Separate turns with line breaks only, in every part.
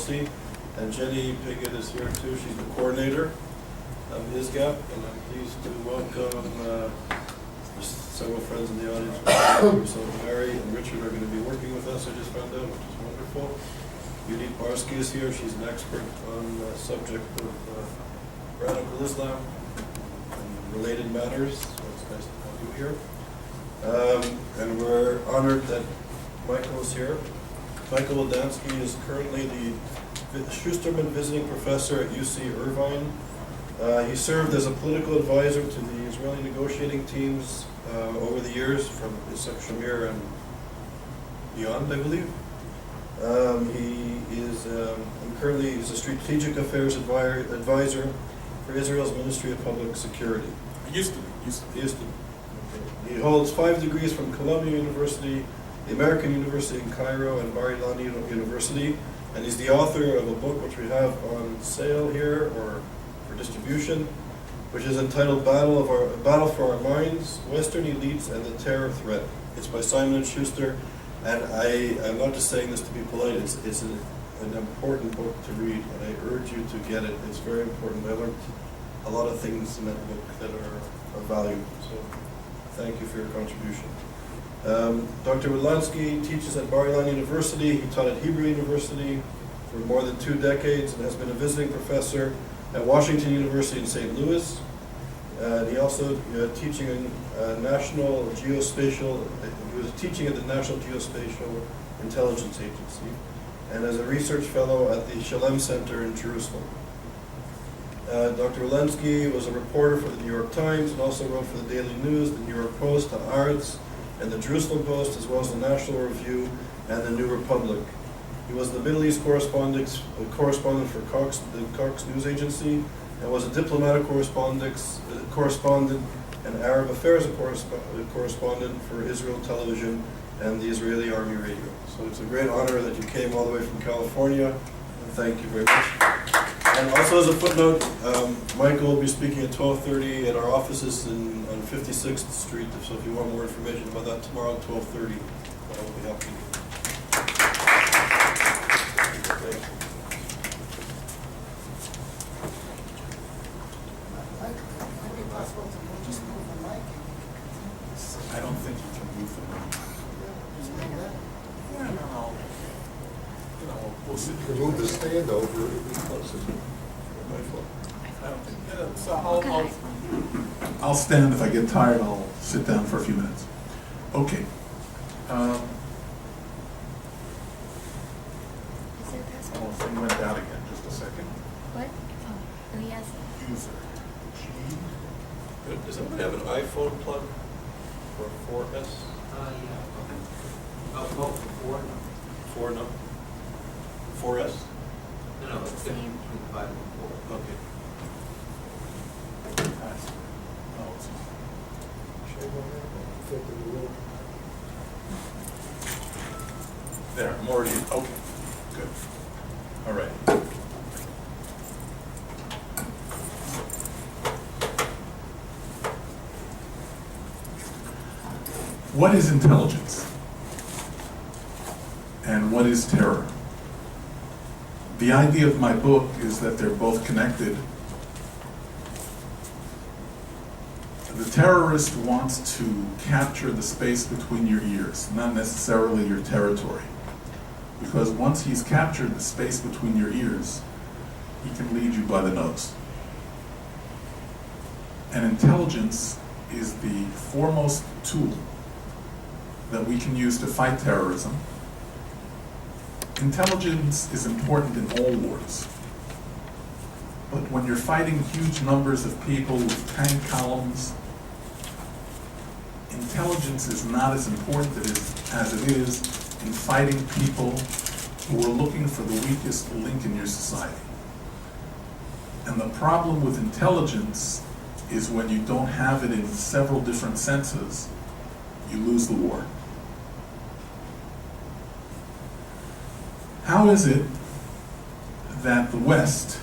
policy. And Jenny Piggott is here too. She's the coordinator of ISGAP, and I'm pleased to welcome there's several friends in the audience. So Mary and Richard are going to be working with us, I just found out, which is wonderful. Judith Barsky is here. She's an expert on the subject of radical Islam and related matters, so it's nice to have you here. And we're honored that Michael is here. Michael Widlanski is currently the Schusterman Visiting Professor at UC Irvine. He served as a political advisor to the Israeli negotiating teams over the years from Yitzhak Shamir and beyond, I believe. Currently he's a strategic affairs advisor for Israel's Ministry of Public Security.
Used to be.
Okay. He holds 5 degrees from Columbia University, the American University in Cairo, and Bar-Ilan University, and he's the author of a book which we have on sale here or for distribution, which is entitled Battle for Our Minds, Western Elites and the Terror Threat. It's by Simon & Schuster, and I'm not just saying this to be polite, it's an important book to read, and I urge you to get it. It's very important. I learned a lot of things in that book that are valuable, so thank you for your contribution. Dr. Widlanski teaches at Bar-Ilan University. He taught at Hebrew University for more than 2 decades and has been a visiting professor at Washington University in St. Louis. He also teaching in National Geospatial. He was teaching at the National Geospatial Intelligence Agency, and as a research fellow at the Shalem Center in Jerusalem. Dr. Widlanski was a reporter for the New York Times and also wrote for the Daily News, the New York Post, the Haaretz, and the Jerusalem Post, as well as the National Review and the New Republic. He was the Middle East correspondent for the Cox News Agency, and was a diplomatic correspondent and Arab affairs correspondent for Israel Television and the Israeli Army Radio. So it's a great honor that you came all the way from California, and thank you very much. And also as a footnote, Michael will be speaking at 12:30 at our offices on 56th Street, so if you want more information about that tomorrow at 12:30, I'll be happy to. Thank you.
I don't think you can move them. Yeah, no. We'll see.
You can move the stand over, it'll be closer.
I don't think, yeah, so I'll stand. If I get tired, I'll sit down for a few minutes. Okay. Oh, thing went out again. Just a second.
What? Oh, yes.
User. G.
Does anybody have an iPhone plug for 4S?
Yeah. Oh, for 4?
4, no? 4S?
No, it's different between 5 and 4.
Okay.
Oh, it's there. I'm already. Okay. Good. All right. What is intelligence? And what is terror? The idea of my book is that they're both connected. The terrorist wants to capture the space between your ears, not necessarily your territory. Because once he's captured the space between your ears, he can lead you by the nose. And intelligence is the foremost tool that we can use to fight terrorism. Intelligence is important in all wars. But when you're fighting huge numbers of people with tank columns, intelligence is not as important as it is in fighting people who are looking for the weakest link in your society. And the problem with intelligence is when you don't have it in several different senses, you lose the war. How is it that the West's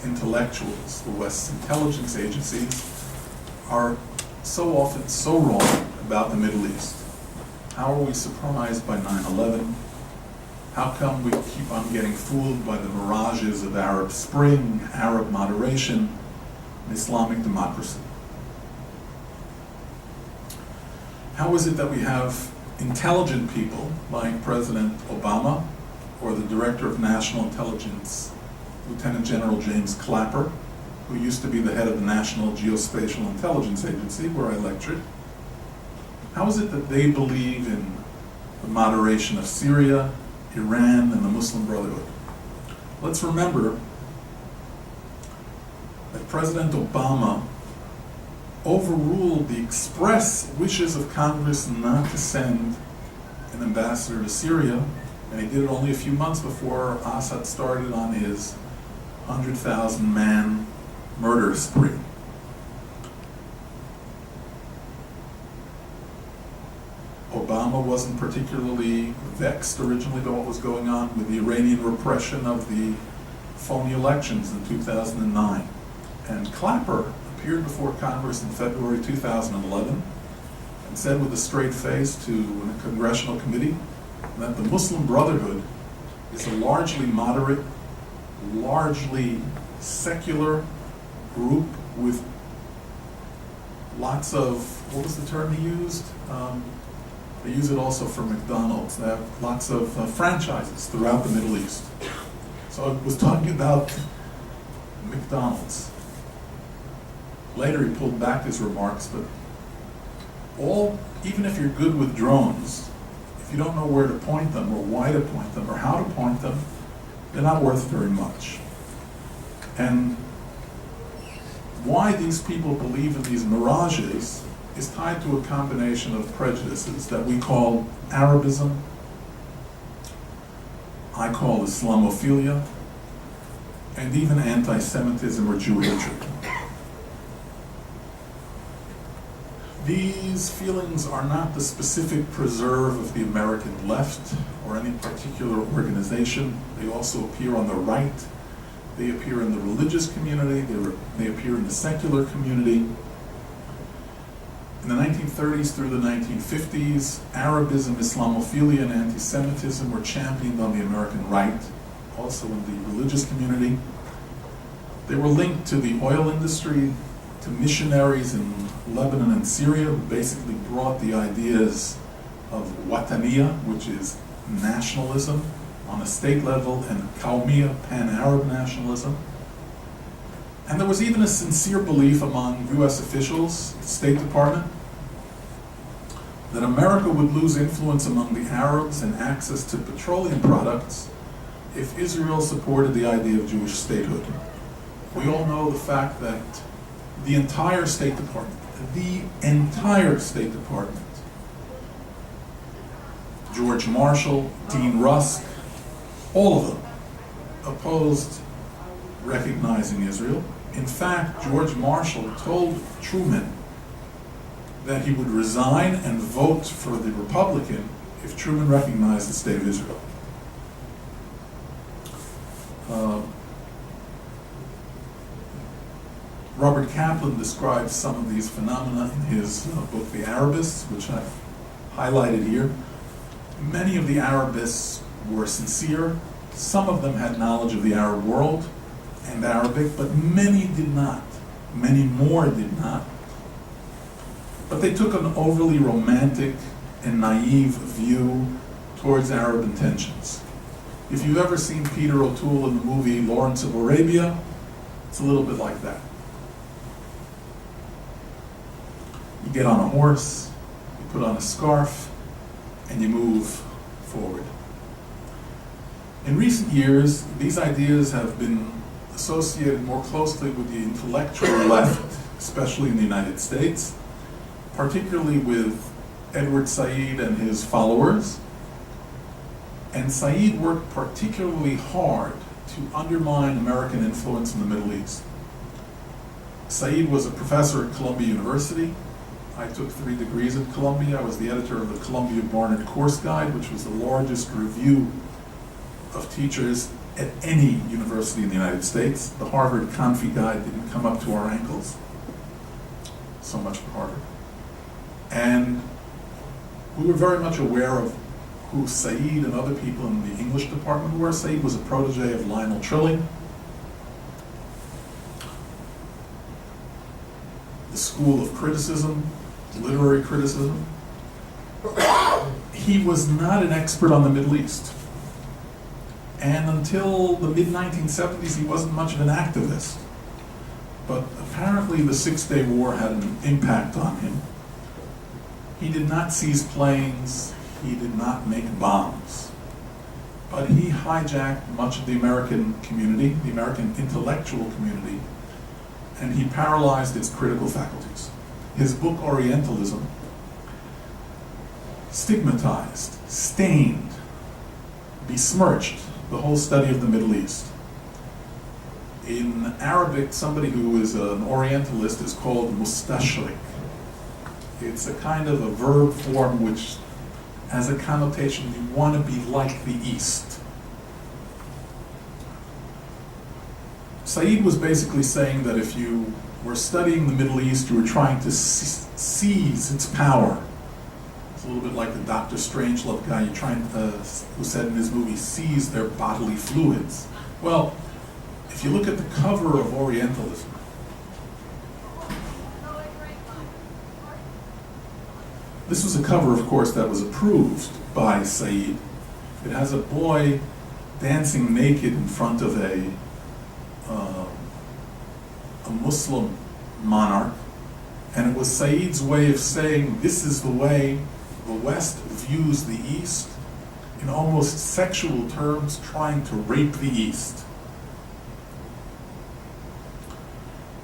intellectuals, the West's intelligence agencies, are so often so wrong about the Middle East? How are we surprised by 9/11? How come we keep on getting fooled by the mirages of Arab Spring, Arab moderation, and Islamic democracy? How is it that we have intelligent people like President Obama or the Director of National Intelligence, Lieutenant General James Clapper, who used to be the head of the National Geospatial Intelligence Agency, where I lectured? How is it that they believe in the moderation of Syria, Iran, and the Muslim Brotherhood? Let's remember that President Obama overruled the express wishes of Congress not to send an ambassador to Syria, and he did it only a few months before Assad started on his 100,000-man murder spree. Obama wasn't particularly vexed originally by what was going on with the Iranian repression of the phony elections in 2009. And Clapper appeared before Congress in February 2011 and said with a straight face to a congressional committee that the Muslim Brotherhood is a largely moderate, largely secular group with lots of, what was the term he used? They use it also for McDonald's. They have lots of franchises throughout the Middle East. So I was talking about McDonald's. Later he pulled back his remarks, but even if you're good with drones, if you don't know where to point them or why to point them or how to point them, they're not worth very much. And why these people believe in these mirages is tied to a combination of prejudices that we call Arabism, I call Islamophilia, and even anti-Semitism or Jew hatred. These feelings are not the specific preserve of the American left or any particular organization. They also appear on the right. They appear in the religious community. They appear in the secular community. In the 1930s through the 1950s, Arabism, Islamophilia, and anti-Semitism were championed on the American right, also in the religious community. They were linked to the oil industry, to missionaries in Lebanon and Syria, who basically brought the ideas of Wataniya, which is nationalism on a state level, and Qawmiya, pan-Arab nationalism. And there was even a sincere belief among US officials, the State Department, that America would lose influence among the Arabs and access to petroleum products if Israel supported the idea of Jewish statehood. We all know the fact that the entire State Department, George Marshall, Dean Rusk, all of them opposed recognizing Israel. In fact, George Marshall told Truman that he would resign and vote for the Republican if Truman recognized the State of Israel. Robert Kaplan describes some of these phenomena in his book, The Arabists, which I've highlighted here. Many of the Arabists were sincere. Some of them had knowledge of the Arab world and Arabic, but many did not. Many more did not. But they took an overly romantic and naive view towards Arab intentions. If you've ever seen Peter O'Toole in the movie Lawrence of Arabia, it's a little bit like that. You get on a horse, you put on a scarf, and you move forward. In recent years, these ideas have been associated more closely with the intellectual left, especially in the United States, particularly with Edward Said and his followers. And Said worked particularly hard to undermine American influence in the Middle East. Said was a professor at Columbia University. I took 3 degrees at Columbia. I was the editor of the Columbia Barnard Course Guide, which was the largest review of teachers at any university in the United States. The Harvard Confi Guide didn't come up to our ankles. So much for Harvard. And we were very much aware of who Said and other people in the English department were. Said was a protege of Lionel Trilling. The school of criticism, literary criticism. He was not an expert on the Middle East. And until the mid-1970s, he wasn't much of an activist. But apparently the Six-Day War had an impact on him. He did not seize planes, he did not make bombs. But he hijacked much of the American community, the American intellectual community, and he paralyzed its critical faculties. His book, Orientalism, stigmatized, stained, besmirched the whole study of the Middle East. In Arabic, somebody who is an Orientalist is called mustashrik. It's a kind of a verb form which has a connotation, you want to be like the East. Said was basically saying that if you were studying the Middle East, you were trying to seize its power. It's a little bit like the Dr. Strangelove guy who said in his movie, seize their bodily fluids. Well, if you look at the cover of Orientalism, this was a cover, of course, that was approved by Said. It has a boy dancing naked in front of a Muslim monarch, and it was Said's way of saying this is the way the West views the East, in almost sexual terms, trying to rape the East.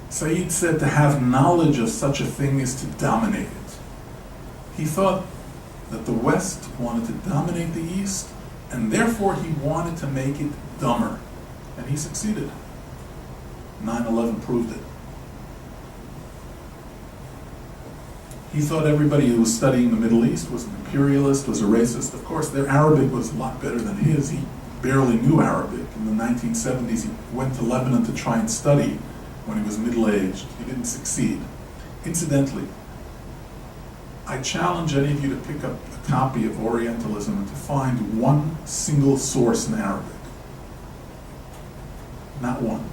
Said said to have knowledge of such a thing is to dominate it. He thought that the West wanted to dominate the East, and therefore he wanted to make it dumber. And he succeeded. 9/11 proved it. He thought everybody who was studying the Middle East was an imperialist, was a racist. Of course, their Arabic was a lot better than his. He barely knew Arabic. In the 1970s, he went to Lebanon to try and study when he was middle-aged. He didn't succeed. Incidentally, I challenge any of you to pick up a copy of Orientalism and to find one single source in Arabic. Not one.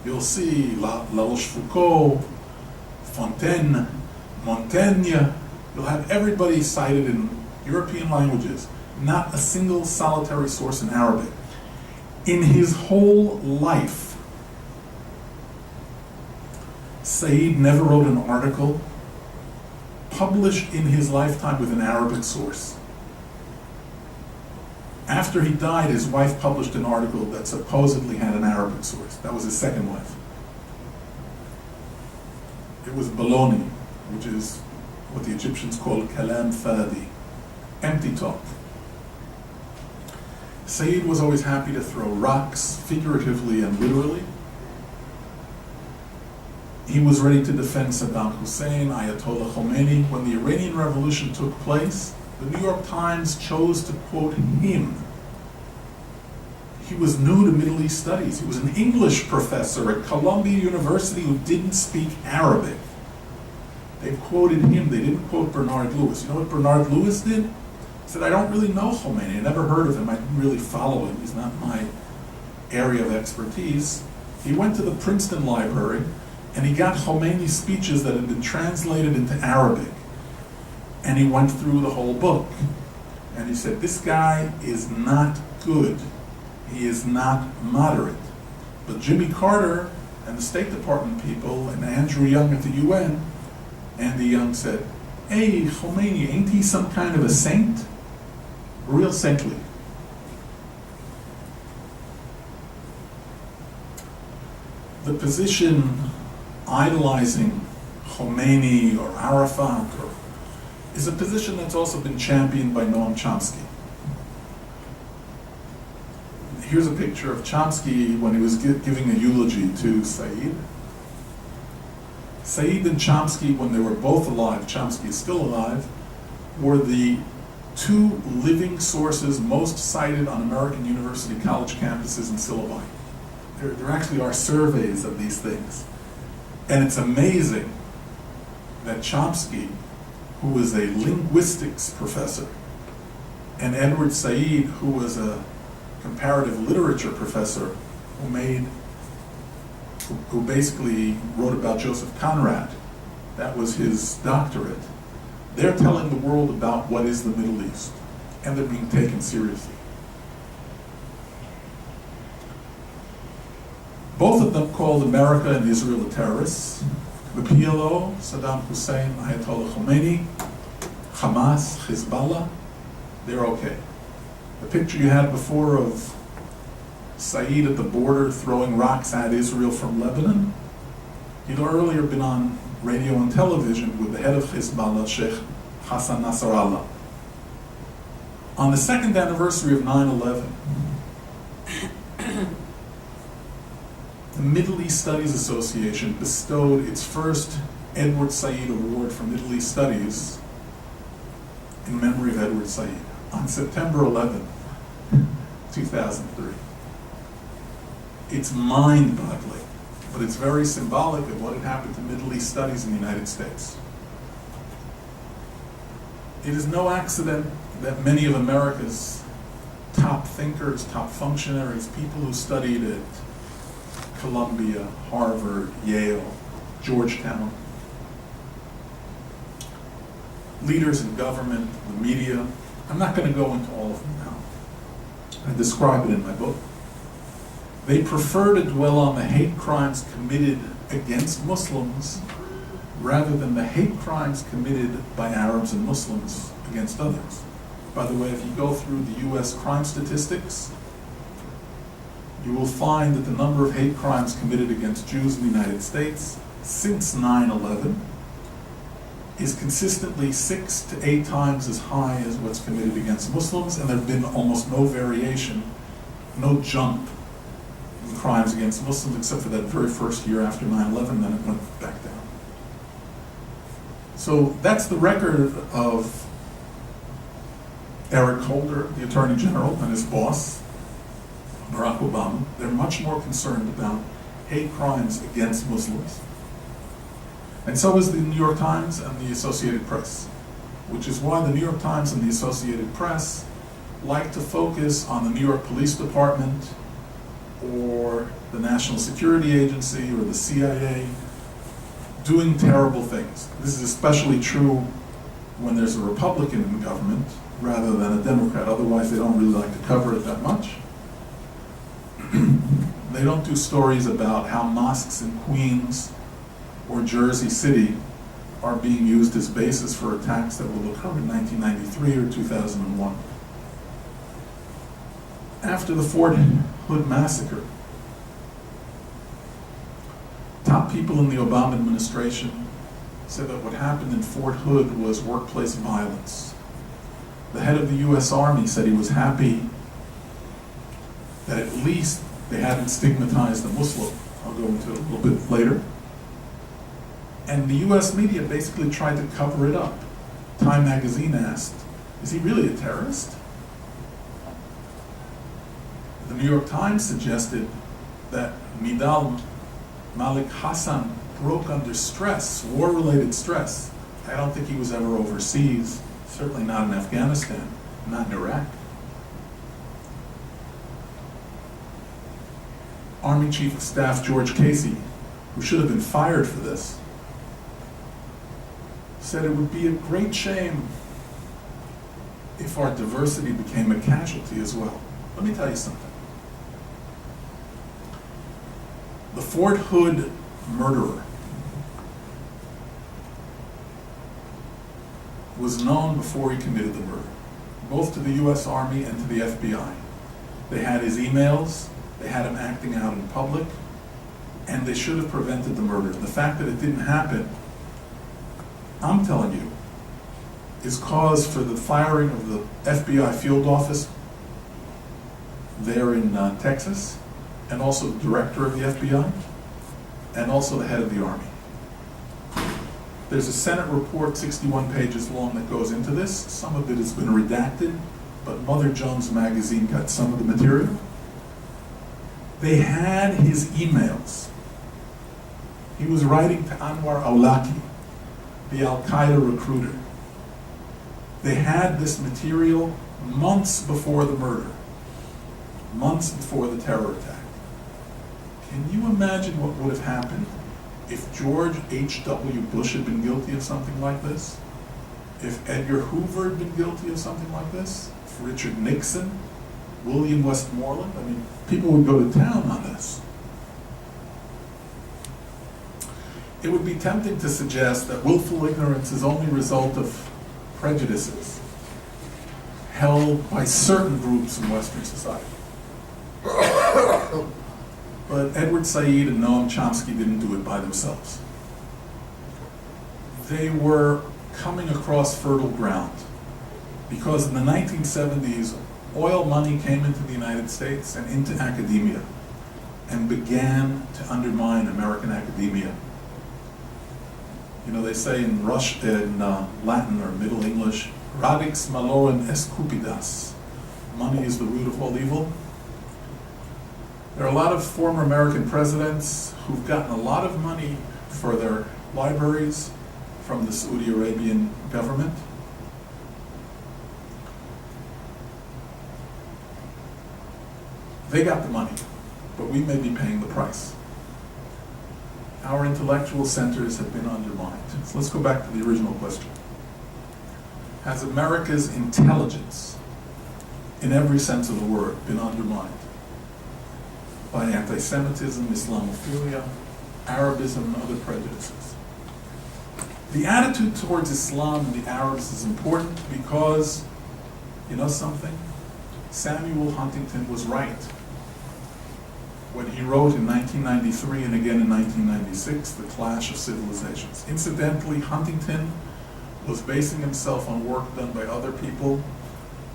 You'll see La Rochefoucauld, Fontaine, Montaigne. You'll have everybody cited in European languages. Not a single solitary source in Arabic. In his whole life, Said never wrote an article published in his lifetime with an Arabic source. After he died, his wife published an article that supposedly had an Arabic source. That was his second wife. It was baloney, which is what the Egyptians called kalam fadi, empty talk. Said was always happy to throw rocks, figuratively and literally. He was ready to defend Saddam Hussein, Ayatollah Khomeini. When the Iranian Revolution took place, the New York Times chose to quote him. He was new to Middle East studies. He was an English professor at Columbia University who didn't speak Arabic. They quoted him. They didn't quote Bernard Lewis. You know what Bernard Lewis did? He said, I don't really know Khomeini. I never heard of him. I didn't really follow him. He's not my area of expertise. He went to the Princeton Library and he got Khomeini's speeches that had been translated into Arabic. And he went through the whole book. And he said, this guy is not good. He is not moderate. But Jimmy Carter and the State Department people and Andrew Young at the UN, Andy Young said, hey, Khomeini, ain't he some kind of a saint? Real saintly. The position idolizing Khomeini or Arafat is a position that's also been championed by Noam Chomsky. Here's a picture of Chomsky when he was giving a eulogy to Said. Said and Chomsky, when they were both alive, Chomsky is still alive, were the two living sources most cited on American university college campuses and syllabi. There actually are surveys of these things. And it's amazing that Chomsky, who was a linguistics professor, And Edward Said, who was a comparative literature professor who basically wrote about Joseph Conrad, that was his doctorate, they're telling the world about what is the Middle East, and they're being taken seriously. Both of them called America and Israel the terrorists. The PLO, Saddam Hussein, Ayatollah Khomeini, Hamas, Hezbollah, they're okay. The picture you had before of Said at the border throwing rocks at Israel from Lebanon, he'd earlier been on radio and television with the head of Hezbollah, Sheikh Hassan Nasrallah. On the second anniversary of 9/11, the Middle East Studies Association bestowed its first Edward Said Award for Middle East Studies in memory of Edward Said on September 11, 2003. It's mind-boggling, but it's very symbolic of what had happened to Middle East studies in the United States. It is no accident that many of America's top thinkers, top functionaries, people who studied at Columbia, Harvard, Yale, Georgetown, leaders in government, the media, I'm not going to go into all of them now. I describe it in my book. They prefer to dwell on the hate crimes committed against Muslims rather than the hate crimes committed by Arabs and Muslims against others. By the way, if you go through the US crime statistics, you will find that the number of hate crimes committed against Jews in the United States since 9/11 is consistently 6 to 8 times as high as what's committed against Muslims, and there have been almost no variation, no jump in crimes against Muslims except for that very first year after 9/11, then it went back down. So that's the record of Eric Holder, the Attorney General, and his boss, Barack Obama. They're much more concerned about hate crimes against Muslims. And so is the New York Times and the Associated Press, which is why the New York Times and the Associated Press like to focus on the New York Police Department or the National Security Agency or the CIA doing terrible things. This is especially true when there's a Republican in government rather than a Democrat. Otherwise, they don't really like to cover it that much. They don't do stories about how mosques in Queens or Jersey City are being used as basis for attacks that will occur in 1993 or 2001. After the Fort Hood massacre, top people in the Obama administration said that what happened in Fort Hood was workplace violence. The head of the US Army said he was happy that at least they hadn't stigmatized a Muslim. I'll go into it a little bit later. And the US media basically tried to cover it up. Time magazine asked, is he really a terrorist? The New York Times suggested that Midal Malik Hassan broke under stress, war-related stress. I don't think he was ever overseas, certainly not in Afghanistan, not in Iraq. Army Chief of Staff George Casey, who should have been fired for this, said it would be a great shame if our diversity became a casualty as well. Let me tell you something. The Fort Hood murderer was known before he committed the murder, both to the US Army and to the FBI. They had his emails, they had him acting out in public, and they should have prevented the murder. The fact that it didn't happen, I'm telling you, is cause for the firing of the FBI field office there in Texas, and also the director of the FBI, and also the head of the Army. There's a Senate report, 61 pages long, that goes into this. Some of it has been redacted, but Mother Jones magazine got some of the material. They had his emails. He was writing to Anwar Awlaki, the Al-Qaeda recruiter. They had this material months before the murder, months before the terror attack. Can you imagine what would have happened if George H.W. Bush had been guilty of something like this? If Edgar Hoover had been guilty of something like this? If Richard Nixon, William Westmoreland? I mean, people would go to town on this. It would be tempting to suggest that willful ignorance is only a result of prejudices held by certain groups in Western society. But Edward Said and Noam Chomsky didn't do it by themselves. They were coming across fertile ground because in the 1970s, oil money came into the United States and into academia and began to undermine American academia. You know, they say in Latin or Middle English, radix malorum est cupidas. Money is the root of all evil. There are a lot of former American presidents who've gotten a lot of money for their libraries from the Saudi Arabian government. They got the money, but we may be paying the price. Our intellectual centers have been undermined. So let's go back to the original question. Has America's intelligence, in every sense of the word, been undermined by anti-Semitism, Islamophilia, Arabism, and other prejudices? The attitude towards Islam and the Arabs is important because, you know something? Samuel Huntington was right when he wrote in 1993 and again in 1996, The Clash of Civilizations. Incidentally, Huntington was basing himself on work done by other people,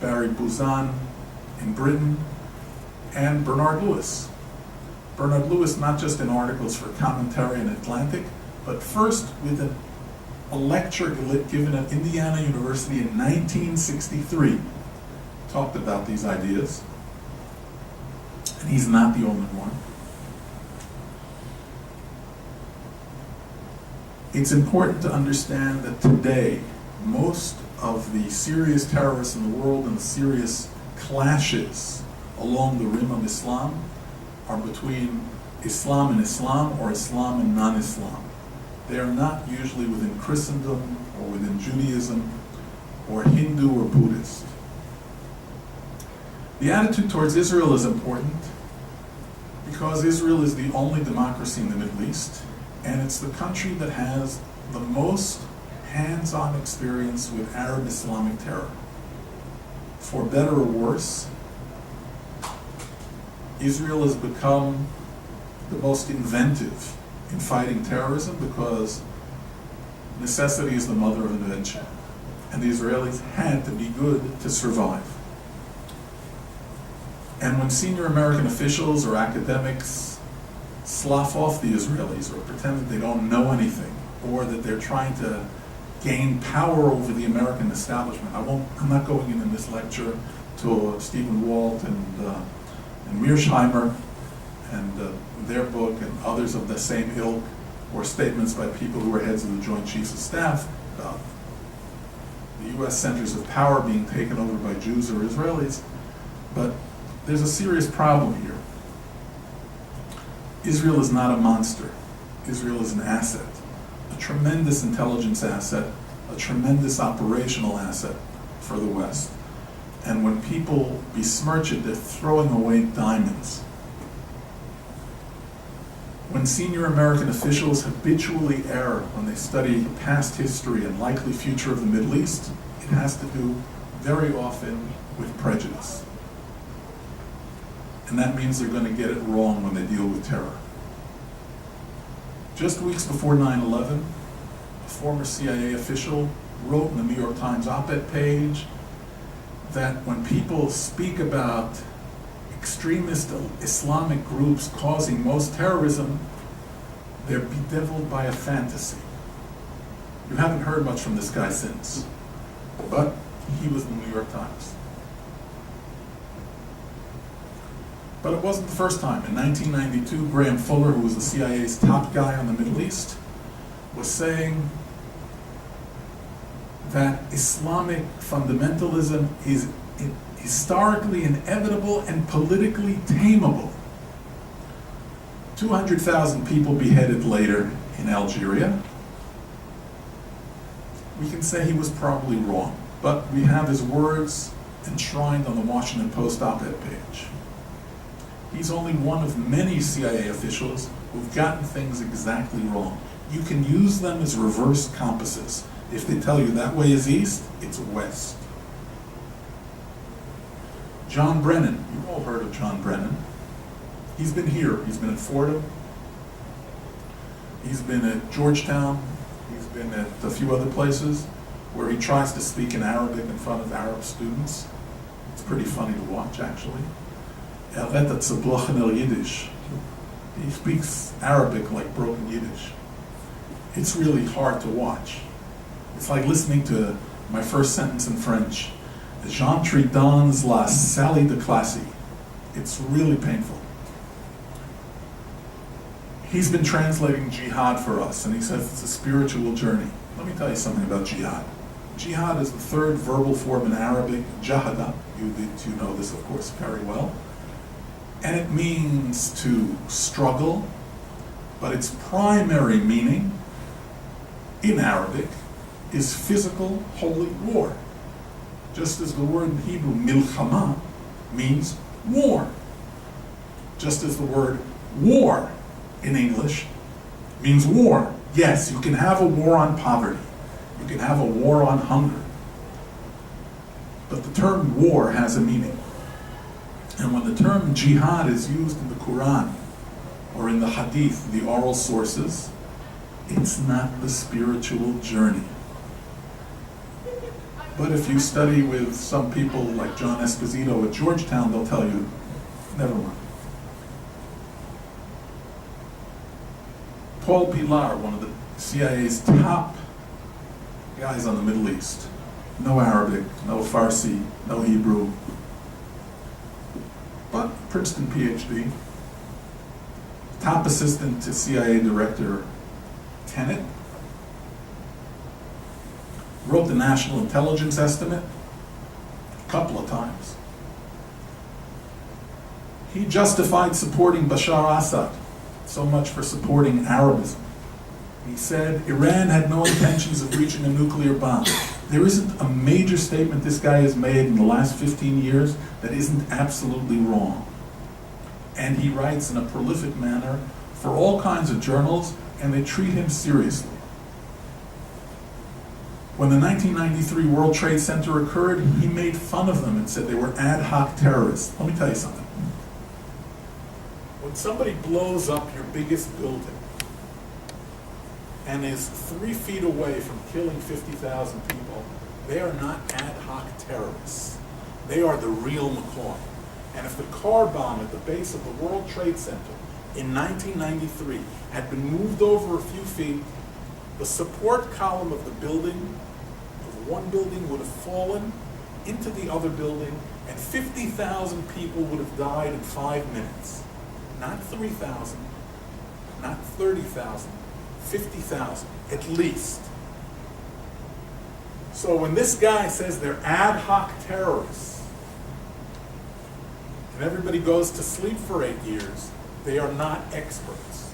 Barry Buzan in Britain, and Bernard Lewis. Bernard Lewis, not just in articles for Commentary and Atlantic, but first with a lecture given at Indiana University in 1963, talked about these ideas. And he's not the only one. It's important to understand that today, most of the serious terrorists in the world and the serious clashes along the rim of Islam are between Islam and Islam or Islam and non-Islam. They are not usually within Christendom or within Judaism or Hindu or Buddhist. The attitude towards Israel is important because Israel is the only democracy in the Middle East, and it's the country that has the most hands-on experience with Arab Islamic terror. For better or worse, Israel has become the most inventive in fighting terrorism because necessity is the mother of invention, and the Israelis had to be good to survive. And when senior American officials or academics slough off the Israelis or pretend that they don't know anything or that they're trying to gain power over the American establishment, I'm not going in this lecture to Stephen Walt and Mearsheimer and their book and others of the same ilk, or statements by people who were heads of the Joint Chiefs of Staff about the U.S. centers of power being taken over by Jews or Israelis. But there's a serious problem here. Israel is not a monster. Israel is an asset, a tremendous intelligence asset, a tremendous operational asset for the West. And when people besmirch it, they're throwing away diamonds. When senior American officials habitually err when they study past history and likely future of the Middle East, it has to do very often with prejudice. And that means they're going to get it wrong when they deal with terror. Just weeks before 9/11, a former CIA official wrote in the New York Times op-ed page that when people speak about extremist Islamic groups causing most terrorism, they're bedeviled by a fantasy. You haven't heard much from this guy since, but he was in the New York Times. But it wasn't the first time. In 1992, Graham Fuller, who was the CIA's top guy on the Middle East, was saying that Islamic fundamentalism is historically inevitable and politically tameable. 200,000 people beheaded later in Algeria. We can say he was probably wrong, but we have his words enshrined on the Washington Post op-ed page. He's only one of many CIA officials who've gotten things exactly wrong. You can use them as reverse compasses. If they tell you that way is east, it's west. John Brennan, you've all heard of John Brennan. He's been here, he's been at Fordham, he's been at Georgetown, he's been at a few other places where he tries to speak in Arabic in front of Arab students. It's pretty funny to watch, actually. Yiddish. He speaks Arabic like broken Yiddish. It's really hard to watch. It's like listening to my first sentence in French. J'entre dans la salle de classe. It's really painful. He's been translating jihad for us, and he says it's a spiritual journey. Let me tell you something about jihad. Jihad is the third verbal form in Arabic, jahada. You know this, of course, very well. And it means to struggle, but its primary meaning in Arabic is physical holy war. Just as the word in Hebrew, milchama, means war. Just as the word war in English means war. Yes, you can have a war on poverty. You can have a war on hunger. But the term war has a meaning. And when the term jihad is used in the Quran or in the Hadith, the oral sources, it's not the spiritual journey. But if you study with some people like John Esposito at Georgetown, they'll tell you, never mind. Paul Pilar, one of the CIA's top guys on the Middle East, no Arabic, no Farsi, no Hebrew, but Princeton PhD, top assistant to CIA Director Tenet, wrote the National Intelligence Estimate a couple of times. He justified supporting Bashar Assad, so much for supporting Arabism. He said Iran had no intentions of reaching a nuclear bomb. There isn't a major statement this guy has made in the last 15 years that isn't absolutely wrong. And he writes in a prolific manner for all kinds of journals, and they treat him seriously. When the 1993 World Trade Center occurred, he made fun of them and said they were ad hoc terrorists. Let me tell you something. When somebody blows up your biggest building and is 3 feet away from killing 50,000 people, they are not ad hoc terrorists. They are the real McCoy. And if the car bomb at the base of the World Trade Center in 1993 had been moved over a few feet, the support column of the building, of one building, would have fallen into the other building, and 50,000 people would have died in 5 minutes. Not 3,000, not 30,000, 50,000, at least. So when this guy says they're ad hoc terrorists, and everybody goes to sleep for 8 years, they are not experts.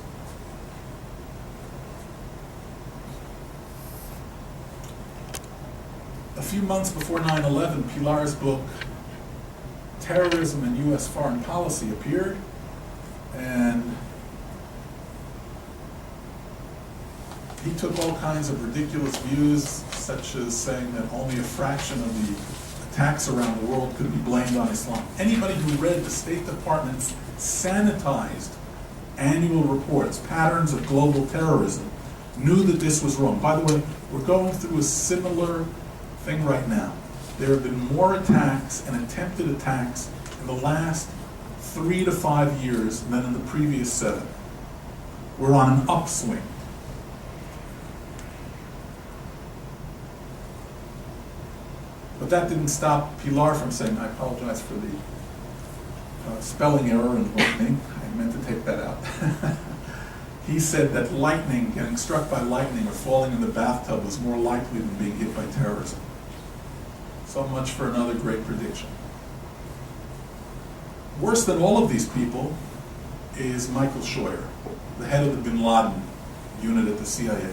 A few months before 9/11, Pilar's book, Terrorism and U.S. Foreign Policy, appeared, and he took all kinds of ridiculous views, such as saying that only a fraction of the attacks around the world could be blamed on Islam. Anybody who read the State Department's sanitized annual reports, Patterns of Global Terrorism, knew that this was wrong. By the way, we're going through a similar thing right now. There have been more attacks and attempted attacks in the last 3 to 5 years than in the previous 7. We're on an upswing. But that didn't stop Pilar from saying, I apologize for the spelling error in lightning. I meant to take that out. He said that lightning, getting struck by lightning or falling in the bathtub, was more likely than being hit by terrorism. So much for another great prediction. Worse than all of these people is Michael Scheuer, the head of the Bin Laden unit at the CIA.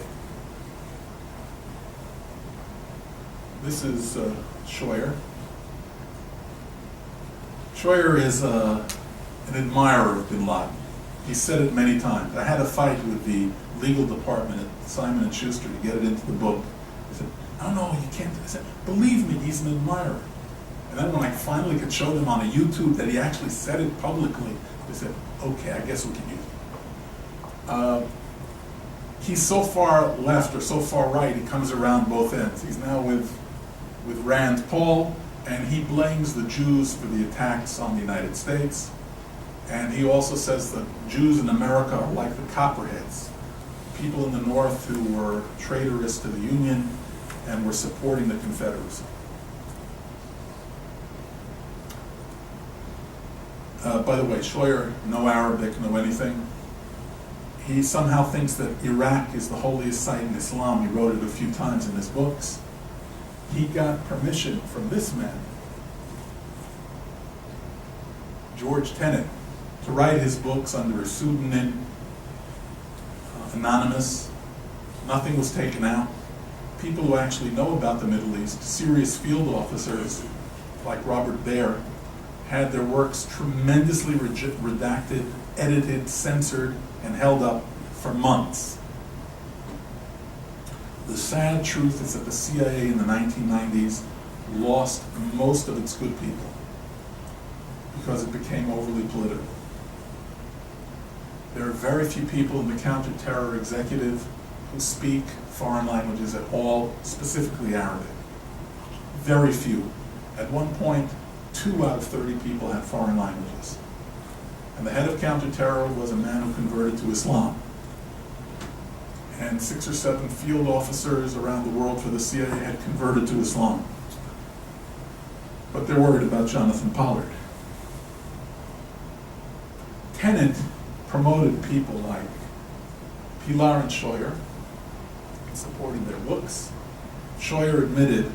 This is Scheuer. Scheuer is an admirer of Bin Laden. He said it many times. I had a fight with the legal department at Simon & Schuster to get it into the book. He said, "Oh no, you can't." I said, "Believe me, he's an admirer." And then when I finally could show them on a YouTube that he actually said it publicly, they said, "Okay, I guess we can use it." He's so far left or so far right, he comes around both ends. He's now with Rand Paul, and he blames the Jews for the attacks on the United States. And he also says that Jews in America are like the Copperheads, people in the North who were traitorous to the Union and were supporting the Confederacy. By the way, Scheuer, no Arabic, no anything. He somehow thinks that Iraq is the holiest site in Islam. He wrote it a few times in his books. He got permission from this man, George Tenet, to write his books under a pseudonym, anonymous. Nothing was taken out. People who actually know about the Middle East, serious field officers like Robert Baer, had their works tremendously redacted, edited, censored, and held up for months. The sad truth is that the CIA in the 1990s lost most of its good people because it became overly political. There are very few people in the counterterror executive who speak foreign languages at all, specifically Arabic. Very few. At one point, 2 out of 30 people had foreign languages. And the head of counterterror was a man who converted to Islam. And 6 or 7 field officers around the world for the CIA had converted to Islam. But they're worried about Jonathan Pollard. Tenet promoted people like Pilar and Scheuer, supporting their books. Scheuer admitted,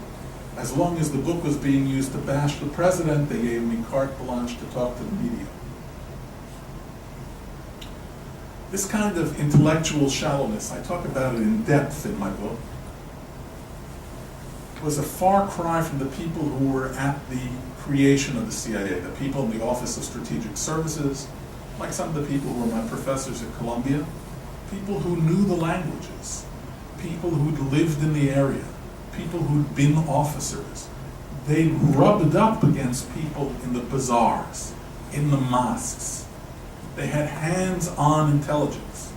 as long as the book was being used to bash the president, they gave me carte blanche to talk to the media. This kind of intellectual shallowness, I talk about it in depth in my book, was a far cry from the people who were at the creation of the CIA, the people in the Office of Strategic Services, like some of the people who were my professors at Columbia, people who knew the languages, people who'd lived in the area, people who'd been officers. They rubbed up against people in the bazaars, in the mosques. They had hands-on intelligence.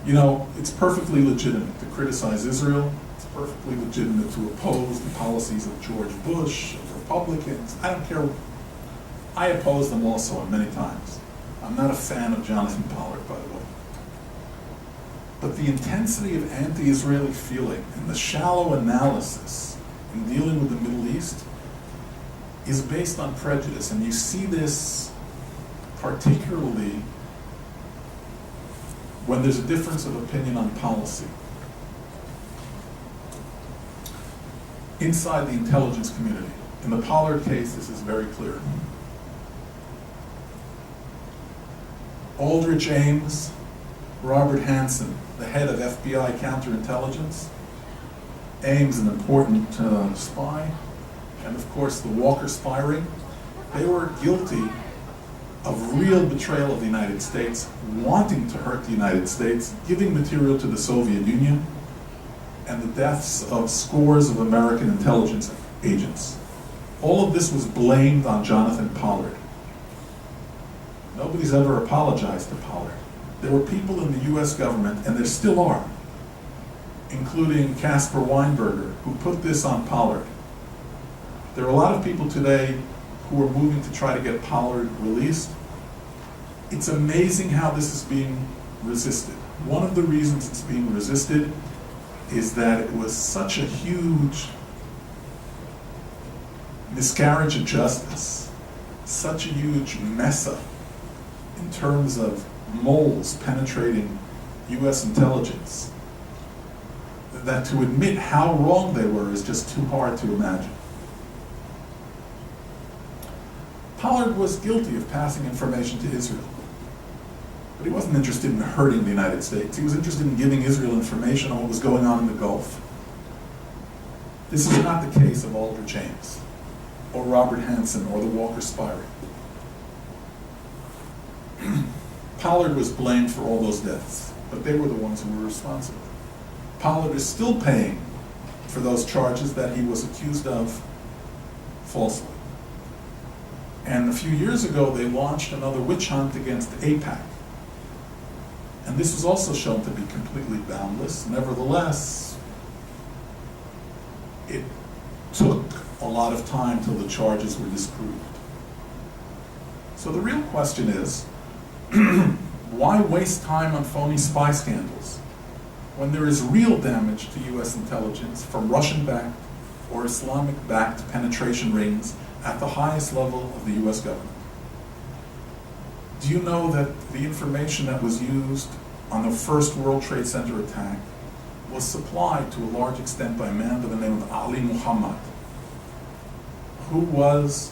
You know, it's perfectly legitimate to criticize Israel. It's perfectly legitimate to oppose the policies of George Bush, of Republicans. I don't care. I oppose them also many times. I'm not a fan of Jonathan Pollard, by the way. But the intensity of anti-Israeli feeling and the shallow analysis in dealing with the Middle East is based on prejudice, and you see this particularly when there's a difference of opinion on policy. Inside the intelligence community, in the Pollard case, this is very clear. Aldrich Ames, Robert Hansen, the head of FBI counterintelligence, Ames, an important spy, and of course the Walker spy ring, they were guilty of real betrayal of the United States, wanting to hurt the United States, giving material to the Soviet Union, and the deaths of scores of American intelligence agents. All of this was blamed on Jonathan Pollard. Nobody's ever apologized to Pollard. There were people in the US government, and there still are, including Caspar Weinberger, who put this on Pollard. There are a lot of people today who are moving to try to get Pollard released. It's amazing how this is being resisted. One of the reasons it's being resisted is that it was such a huge miscarriage of justice, such a huge mess up in terms of moles penetrating US intelligence, that to admit how wrong they were is just too hard to imagine. Pollard was guilty of passing information to Israel. But he wasn't interested in hurting the United States. He was interested in giving Israel information on what was going on in the Gulf. This is not the case of Aldrich Ames, or Robert Hansen, or the Walker Spire. Pollard was blamed for all those deaths, but they were the ones who were responsible. Pollard is still paying for those charges that he was accused of falsely. And a few years ago, they launched another witch hunt against AIPAC. And this was also shown to be completely boundless. Nevertheless, it took a lot of time till the charges were disproved. So the real question is, why waste time on phony spy scandals when there is real damage to U.S. intelligence from Russian-backed or Islamic-backed penetration rings at the highest level of the U.S. government? Do you know that the information that was used on the first World Trade Center attack was supplied to a large extent by a man by the name of Ali Muhammad, who was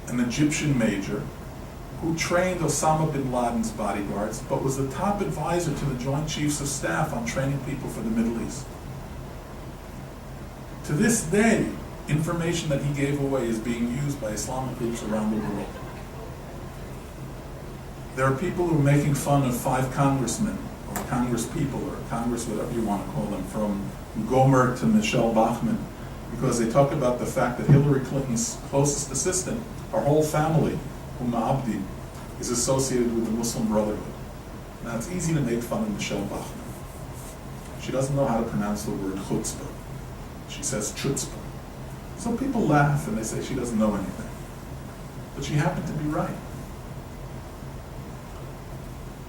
an Egyptian major who trained Osama bin Laden's bodyguards, but was the top advisor to the Joint Chiefs of Staff on training people for the Middle East. To this day, information that he gave away is being used by Islamic groups around the world. There are people who are making fun of 5 congressmen, or Congress people, or Congress, whatever you want to call them, from Gomer to Michelle Bachmann, because they talk about the fact that Hillary Clinton's closest assistant, her whole family, Huma Abdi, is associated with the Muslim Brotherhood. Now, it's easy to make fun of Michelle Bachmann. She doesn't know how to pronounce the word chutzpah. She says chutzpah. So people laugh and they say she doesn't know anything. But she happened to be right.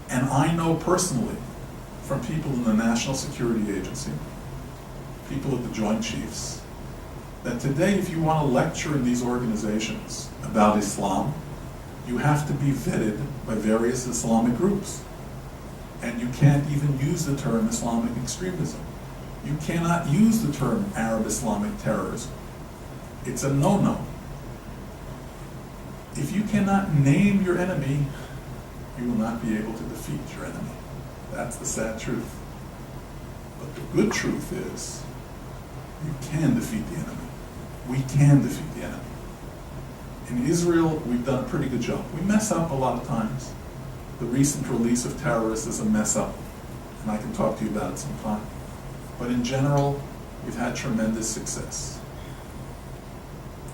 And I know personally from people in the National Security Agency, people at the Joint Chiefs, that today if you want to lecture in these organizations about Islam, you have to be vetted by various Islamic groups. And you can't even use the term Islamic extremism. You cannot use the term Arab Islamic terrorism. It's a no-no. If you cannot name your enemy, you will not be able to defeat your enemy. That's the sad truth. But the good truth is, you can defeat the enemy. We can defeat the enemy. In Israel, we've done a pretty good job. We mess up a lot of times. The recent release of terrorists is a mess up, and I can talk to you about it sometime. But in general, we've had tremendous success.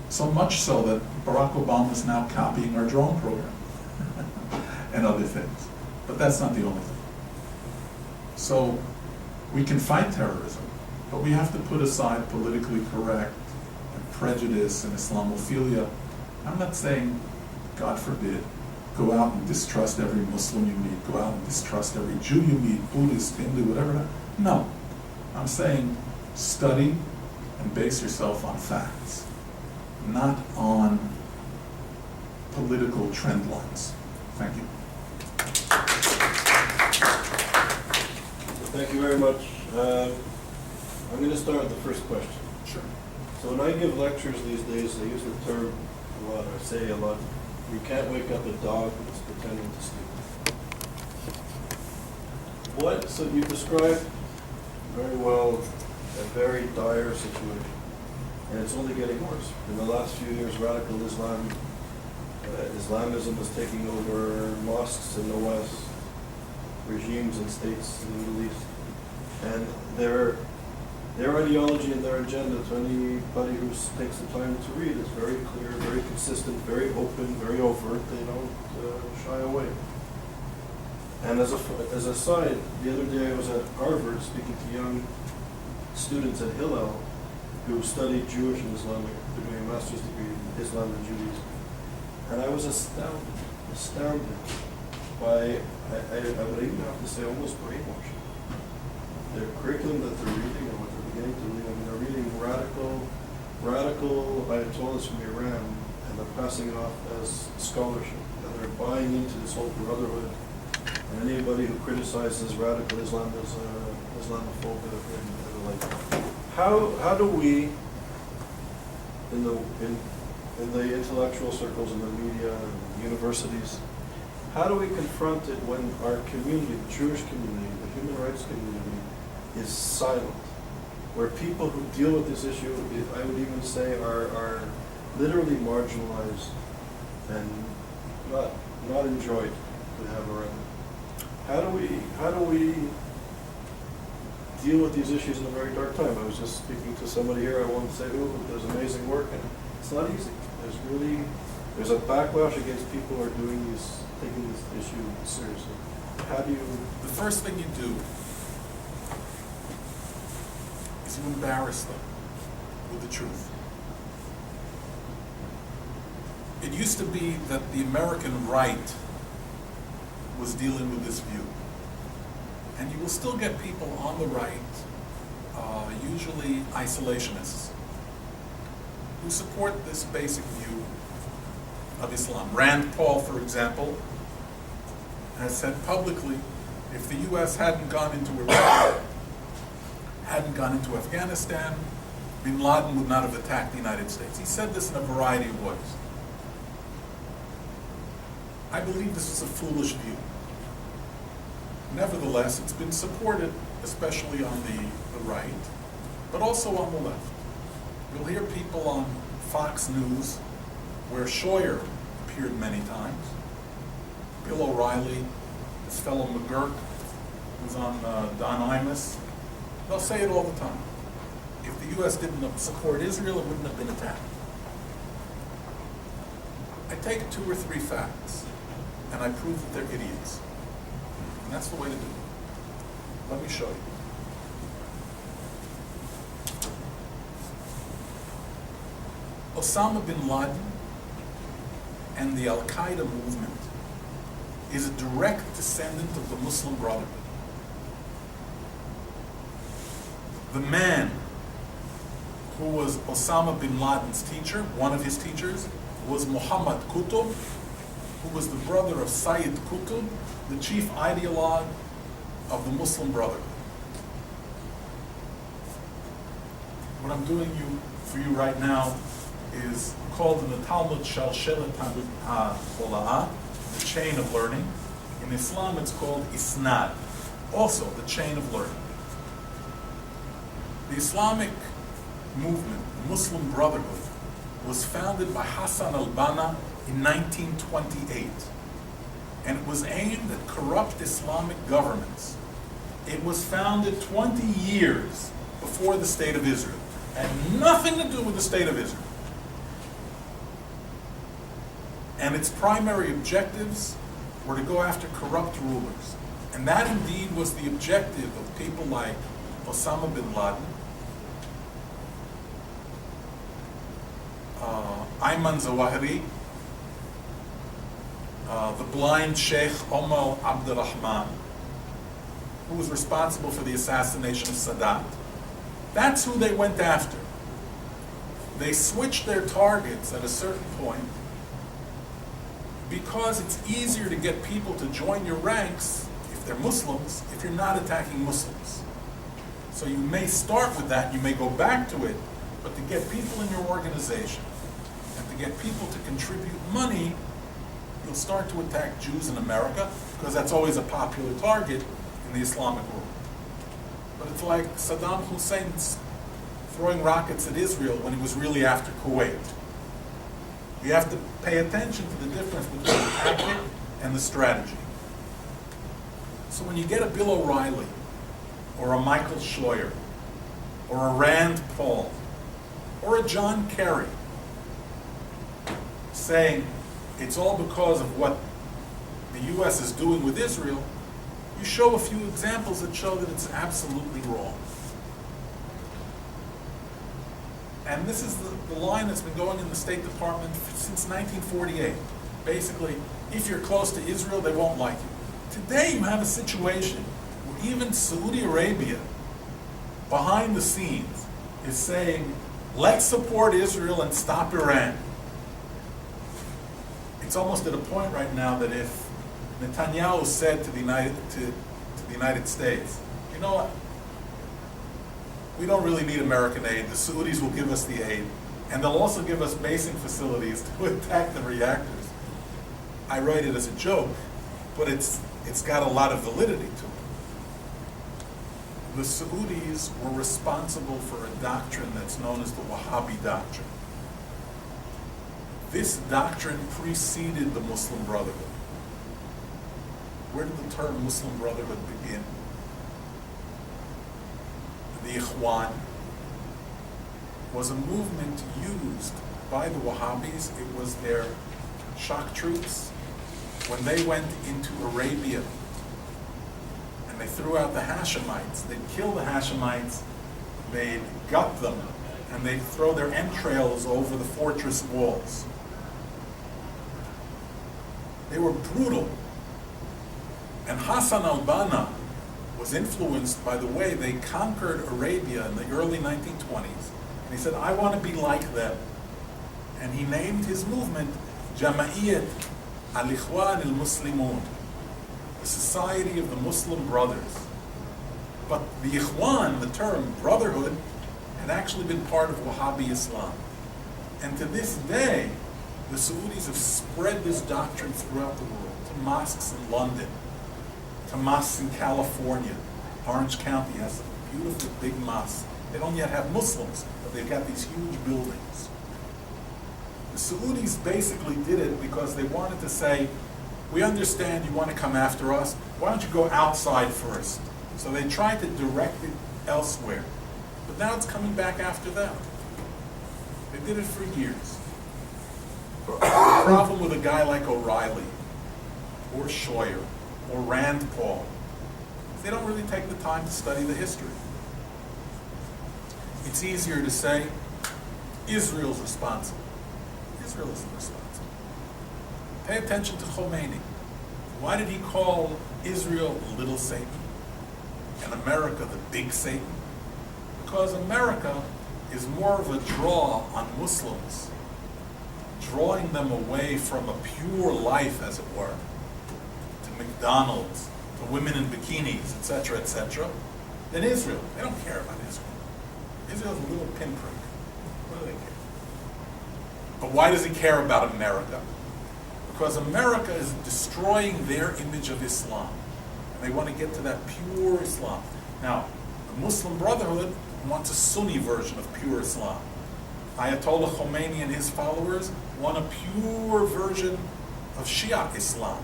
So much so that Barack Obama is now copying our drone program and other things. But that's not the only thing. So we can fight terrorism, but we have to put aside politically correct and prejudice and Islamophilia. I'm not saying, God forbid, go out and distrust every Muslim you meet, go out and distrust every Jew you meet, Buddhist, Hindu, whatever. No. I'm saying study and base yourself on facts, not on political trend lines. Thank you.
Thank you very much. I'm going to start with the first question.
Sure.
So when I give lectures these days, I use the term a lot, I say a lot, you can't wake up a dog that's pretending to sleep. So you described very well a very dire situation, and it's only getting worse. In the last few years, radical Islamism is taking over mosques in the West, regimes and states in the Middle East, and their ideology and their agenda, to anybody who takes the time to read, is very clear, very consistent, very open, very overt. They don't shy away. And as a side, the other day I was at Harvard speaking to young students at Hillel who studied Jewish and Islamic. They're doing a master's degree in Islam and Judaism. And I was astounded by, I would even have to say, almost brainwashing. The curriculum that they're reading and what they're beginning to read. I mean, they're reading radical Ayatollahs from Iran, and they're passing off as scholarship. And they're buying into this whole brotherhood and anybody who criticizes radical Islam is Islamophobe and the like. How do we, in the intellectual circles, in the media, and universities, how do we confront it when our community, the Jewish community, the human rights community, is silent? Where people who deal with this issue, I would even say, are literally marginalized and not enjoyed to have around. How do we deal with these issues in a very dark time? I was just speaking to somebody here, I won't say who, but does amazing work, and it's not easy. There's a backlash against people who are taking this issue seriously. How do you?
The first thing you do is you embarrass them with the truth. It used to be that the American right was dealing with this view. And you will still get people on the right, usually isolationists, who support this basic view of Islam. Rand Paul, for example, has said publicly, if the U.S. hadn't gone into Iraq, hadn't gone into Afghanistan, bin Laden would not have attacked the United States. He said this in a variety of ways. I believe this is a foolish view. Nevertheless, it's been supported, especially on the right, but also on the left. You'll hear people on Fox News, where Scheuer appeared many times, Bill O'Reilly, this fellow McGurk, who's on Don Imus, they'll say it all the time. If the U.S. didn't support Israel, it wouldn't have been attacked. I take 2 or 3 facts, and I prove that they're idiots. And that's the way to do it. Let me show you. Osama bin Laden and the Al-Qaeda movement is a direct descendant of the Muslim Brotherhood. The man who was Osama bin Laden's teacher, one of his teachers, was Muhammad Qutb, who was the brother of Sayyid Qutb, the chief ideologue of the Muslim Brotherhood. What I'm doing for you right now is called in the Talmud Shalshelet HaHola'ah, the chain of learning. In Islam, it's called Isnad, also the chain of learning. The Islamic movement, the Muslim Brotherhood, was founded by Hassan al-Banna in 1928. And it was aimed at corrupt Islamic governments. It was founded 20 years before the State of Israel. Had nothing to do with the State of Israel. And its primary objectives were to go after corrupt rulers. And that indeed was the objective of people like Osama bin Laden, Ayman Zawahiri, the blind Sheikh Omar Abdurrahman, who was responsible for the assassination of Sadat. That's who they went after. They switched their targets at a certain point because it's easier to get people to join your ranks, if they're Muslims, if you're not attacking Muslims. So you may start with that, you may go back to it, but to get people in your organization and to get people to contribute money, you'll start to attack Jews in America, because that's always a popular target in the Islamic world. But it's like Saddam Hussein's throwing rockets at Israel when he was really after Kuwait. You have to pay attention to the difference between the tactic and the strategy. So when you get a Bill O'Reilly, or a Michael Scheuer, or a Rand Paul, or a John Kerry saying it's all because of what the U.S. is doing with Israel, you show a few examples that show that it's absolutely wrong. And this is the line that's been going in the State Department since 1948. Basically, if you're close to Israel, they won't like you. Today you have a situation where even Saudi Arabia, behind the scenes, is saying, let's support Israel and stop Iran. It's almost at a point right now that if Netanyahu said to the United States, you know what? We don't really need American aid. The Saudis will give us the aid, and they'll also give us basing facilities to attack the reactors. I write it as a joke, but it's got a lot of validity to it. The Saudis were responsible for a doctrine that's known as the Wahhabi doctrine. This doctrine preceded the Muslim Brotherhood. Where did the term Muslim Brotherhood begin? The Ikhwan was a movement used by the Wahhabis. It was their shock troops. When they went into Arabia and they threw out the Hashemites, they'd kill the Hashemites, they'd gut them, and they'd throw their entrails over the fortress walls. They were brutal. And Hassan al-Banna was influenced by the way they conquered Arabia in the early 1920s. And he said, I want to be like them. And he named his movement Jama'iyat al-Ikhwan al-Muslimun, the Society of the Muslim Brothers. But the Ikhwan, the term brotherhood, had actually been part of Wahhabi Islam. And to this day, the Saudis have spread this doctrine throughout the world, to mosques in London, to mosques in California. Orange County has some beautiful big mosques. They don't yet have Muslims, but they've got these huge buildings. The Saudis basically did it because they wanted to say, we understand you want to come after us, why don't you go outside first? So they tried to direct it elsewhere. But now it's coming back after them. They did it for years. The problem with a guy like O'Reilly, or Scheuer, or Rand Paul, is they don't really take the time to study the history. It's easier to say, Israel's responsible. Israel isn't responsible. Pay attention to Khomeini. Why did he call Israel Little Satan and America the Big Satan? Because America is more of a draw on Muslims, drawing them away from a pure life, as it were, to McDonald's, to women in bikinis, etc., than Israel. They don't care about Israel. Israel's a little pinprick. What do they care? But why does he care about America? Because America is destroying their image of Islam. And they want to get to that pure Islam. Now, the Muslim Brotherhood wants a Sunni version of pure Islam. Ayatollah Khomeini and his followers want a pure version of Shia Islam.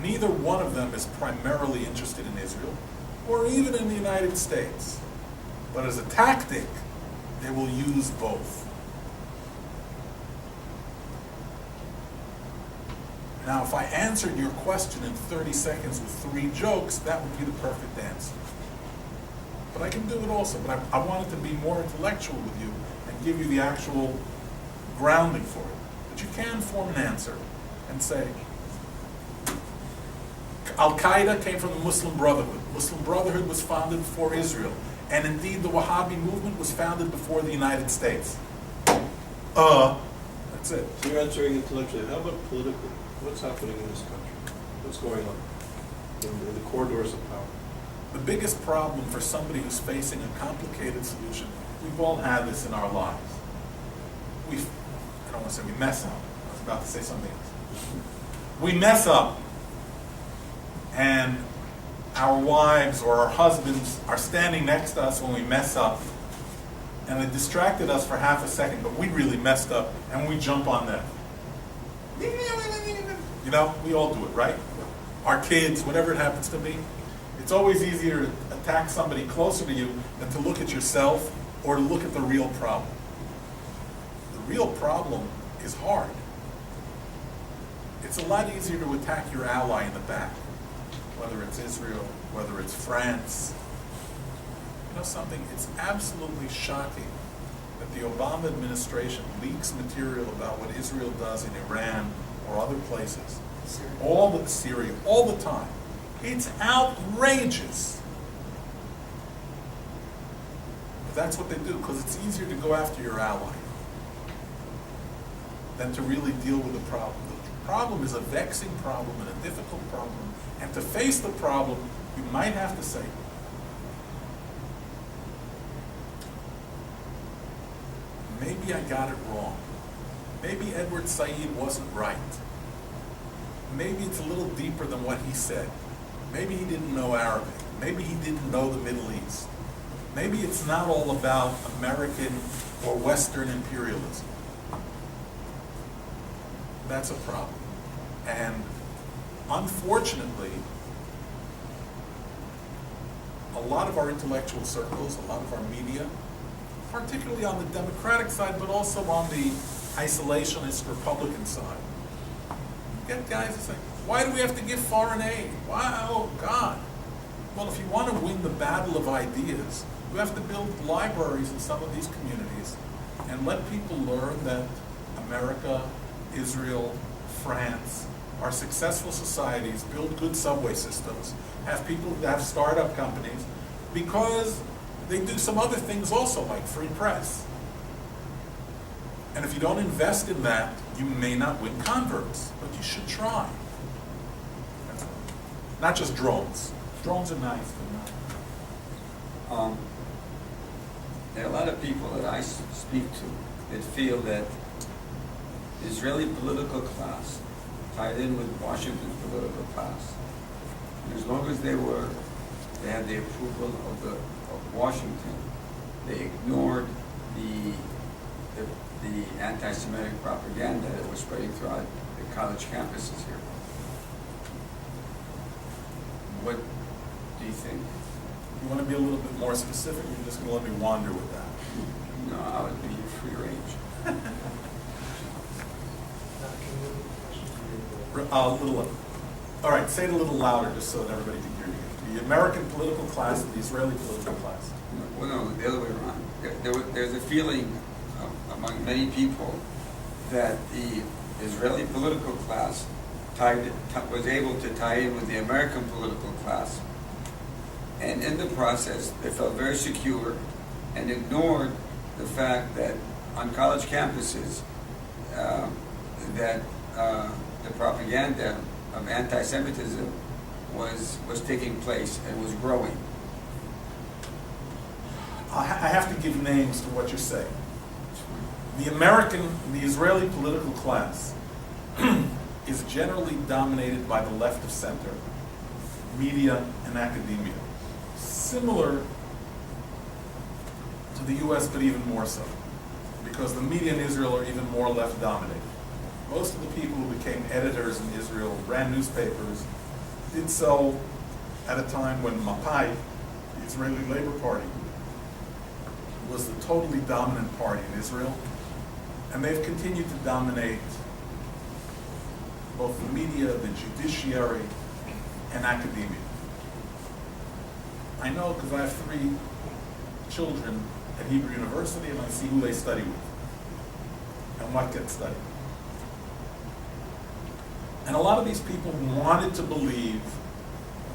Neither one of them is primarily interested in Israel, or even in the United States. But as a tactic, they will use both. Now, if I answered your question in 30 seconds with 3 jokes, that would be the perfect answer. But I can do it also, but I wanted to be more intellectual with you and give you the actual grounding for it. But you can form an answer and say, Al-Qaeda came from the Muslim Brotherhood. Muslim Brotherhood was founded before Israel. And indeed, the Wahhabi movement was founded before the United States. That's it.
So you're answering intellectually. How about politically? What's happening in this country? What's going on in the corridors of power?
The biggest problem for somebody who's facing a complicated solution, we've all had this in our lives. I don't want to say we mess up. I was about to say something else. We mess up, and our wives or our husbands are standing next to us when we mess up, and they distracted us for half a second, but we really messed up, and we jump on them. You know, we all do it, right? Our kids, whatever it happens to be. It's always easier to attack somebody closer to you than to look at yourself or to look at the real problem. The real problem is hard. It's a lot easier to attack your ally in the back, whether it's Israel, whether it's France. You know something? It's absolutely shocking that the Obama administration leaks material about what Israel does in Iran or other places. Syria, all the time. It's outrageous. But that's what they do, because it's easier to go after your ally than to really deal with the problem. problem is a vexing problem and a difficult problem. And to face the problem, you might have to say, maybe I got it wrong. Maybe Edward Said wasn't right. Maybe it's a little deeper than what he said. Maybe he didn't know Arabic. Maybe he didn't know the Middle East. Maybe it's not all about American or Western imperialism. That's a problem. And unfortunately, a lot of our intellectual circles, a lot of our media, particularly on the Democratic side, but also on the isolationist Republican side, get guys who say, why do we have to give foreign aid? Why, oh God. Well, if you want to win the battle of ideas, you have to build libraries in some of these communities and let people learn that America, Israel, France are successful societies, build good subway systems, have people that have startup companies, because they do some other things also, like free press. And if you don't invest in that, you may not win converts, but you should try. That's all. Not just drones. Drones are nice, but not.
There are a lot of people that I speak to that feel that the Israeli political class tied in with Washington's political class, and as long as they had the approval of Washington, they ignored the anti-Semitic propaganda that was spreading throughout the college campuses here. What do you think?
You want to be a little bit more specific, or you're just going to let me wander with that?
No, I would be free range.
A little, all right, say it a little louder just so that everybody can hear you. The American political class and the Israeli political class.
Well, no, the other way around. There's a feeling among many people that the Israeli political class was able to tie in with the American political class, and in the process they felt very secure and ignored the fact that on college campuses the propaganda of anti-Semitism was taking place and was growing.
I have to give names to what you're saying. The Israeli political class is generally dominated by the left of center, media and academia. Similar to the US, but even more so, because the media in Israel are even more left dominated. Most of the people who became editors in Israel, ran newspapers, did so at a time when Mapai, the Israeli Labor Party, was the totally dominant party in Israel, and they've continued to dominate both the media, the judiciary, and academia. I know because I have 3 children at Hebrew University, and I see who they study with and what gets studied. And a lot of these people wanted to believe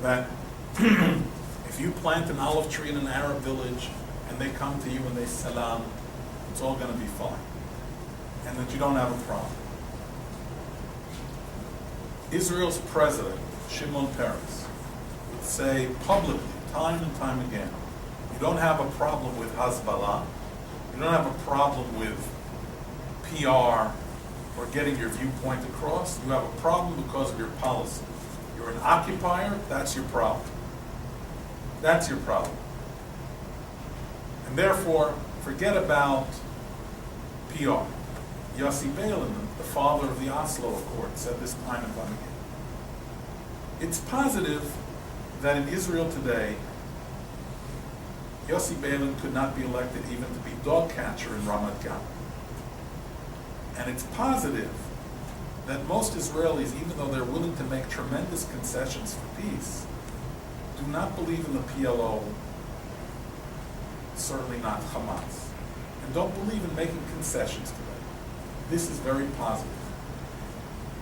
that if you plant an olive tree in an Arab village and they come to you and they salam, it's all going to be fine, and that you don't have a problem. Israel's president, Shimon Peres, would say publicly, time and time again, you don't have a problem with Hezbollah, you don't have a problem with PR or getting your viewpoint across, you have a problem because of your policy. You're an occupier, that's your problem. That's your problem. And therefore, forget about PR. Yossi Beilin, the father of the Oslo Accord, said this time and time again. It's positive that in Israel today, Yossi Beilin could not be elected even to be dog catcher in Ramat Gan. And it's positive that most Israelis, even though they're willing to make tremendous concessions for peace, do not believe in the PLO, certainly not Hamas, and don't believe in making concessions to them. This is very positive.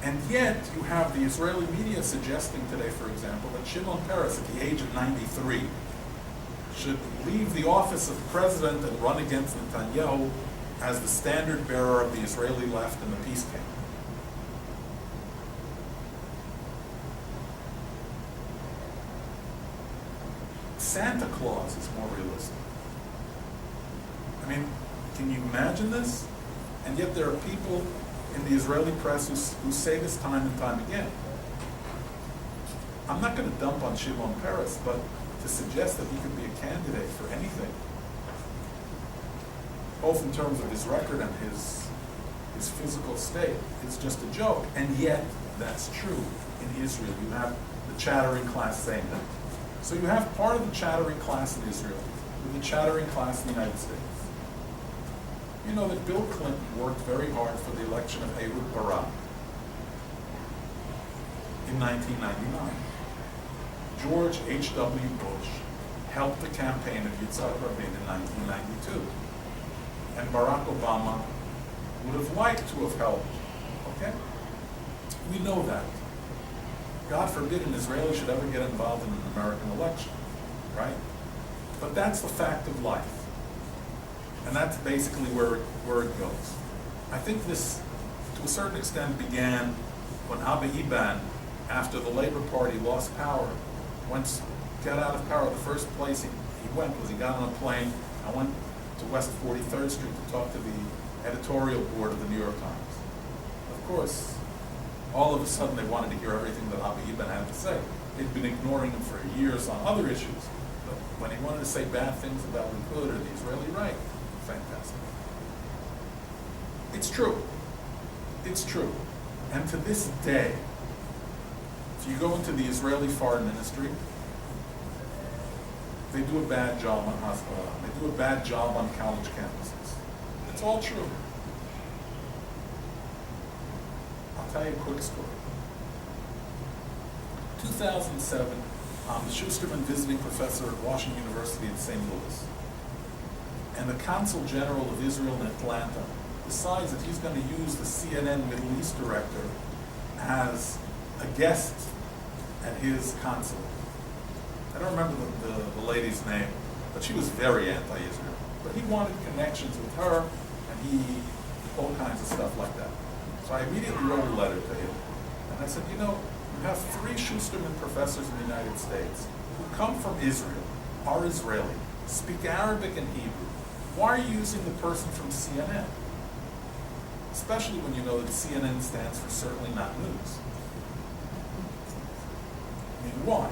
And yet, you have the Israeli media suggesting today, for example, that Shimon Peres, at the age of 93, should leave the office of president and run against Netanyahu as the standard bearer of the Israeli left in the peace camp. Santa Claus is more realistic. I mean, can you imagine this? And yet there are people in the Israeli press who say this time and time again. I'm not going to dump on Shimon Peres, but to suggest that he could be a candidate for anything, both in terms of his record and his physical state, is just a joke. And yet, that's true in Israel. You have the chattering class saying that. So you have part of the chattering class in Israel with the chattering class in the United States. You know that Bill Clinton worked very hard for the election of Ehud Barak in 1999. George H.W. Bush helped the campaign of Yitzhak Rabin in 1992. And Barack Obama would have liked to have helped. Okay? We know that. God forbid an Israeli should ever get involved in an American election, right? But that's the fact of life. And that's basically where it goes. I think this, to a certain extent, began when Abba Eban, after the Labor Party lost power, got out of power. The first place he went was he got on a plane. I went to West 43rd Street to talk to the editorial board of the New York Times. Of course, all of a sudden they wanted to hear everything that Abba Eban had to say. They'd been ignoring him for years on other issues. But when he wanted to say bad things about Likud or the Israeli right, fantastic. It's true. It's true. And to this day, if you go into the Israeli Foreign Ministry, they do a bad job on hospital. They do a bad job on college campuses. It's all true. I'll tell you a quick story. 2007, I'm the Schusterman visiting professor at Washington University in St. Louis. And the Consul General of Israel in Atlanta decides that he's going to use the CNN Middle East director as a guest at his consulate. I don't remember the lady's name, but she was very anti-Israel. But he wanted connections with her, and all kinds of stuff like that. So I immediately wrote a letter to him, and I said, you know, you have 3 Schusterman professors in the United States who come from Israel, are Israeli, speak Arabic and Hebrew. Why are you using the person from CNN? Especially when you know that CNN stands for certainly not news. I mean, why?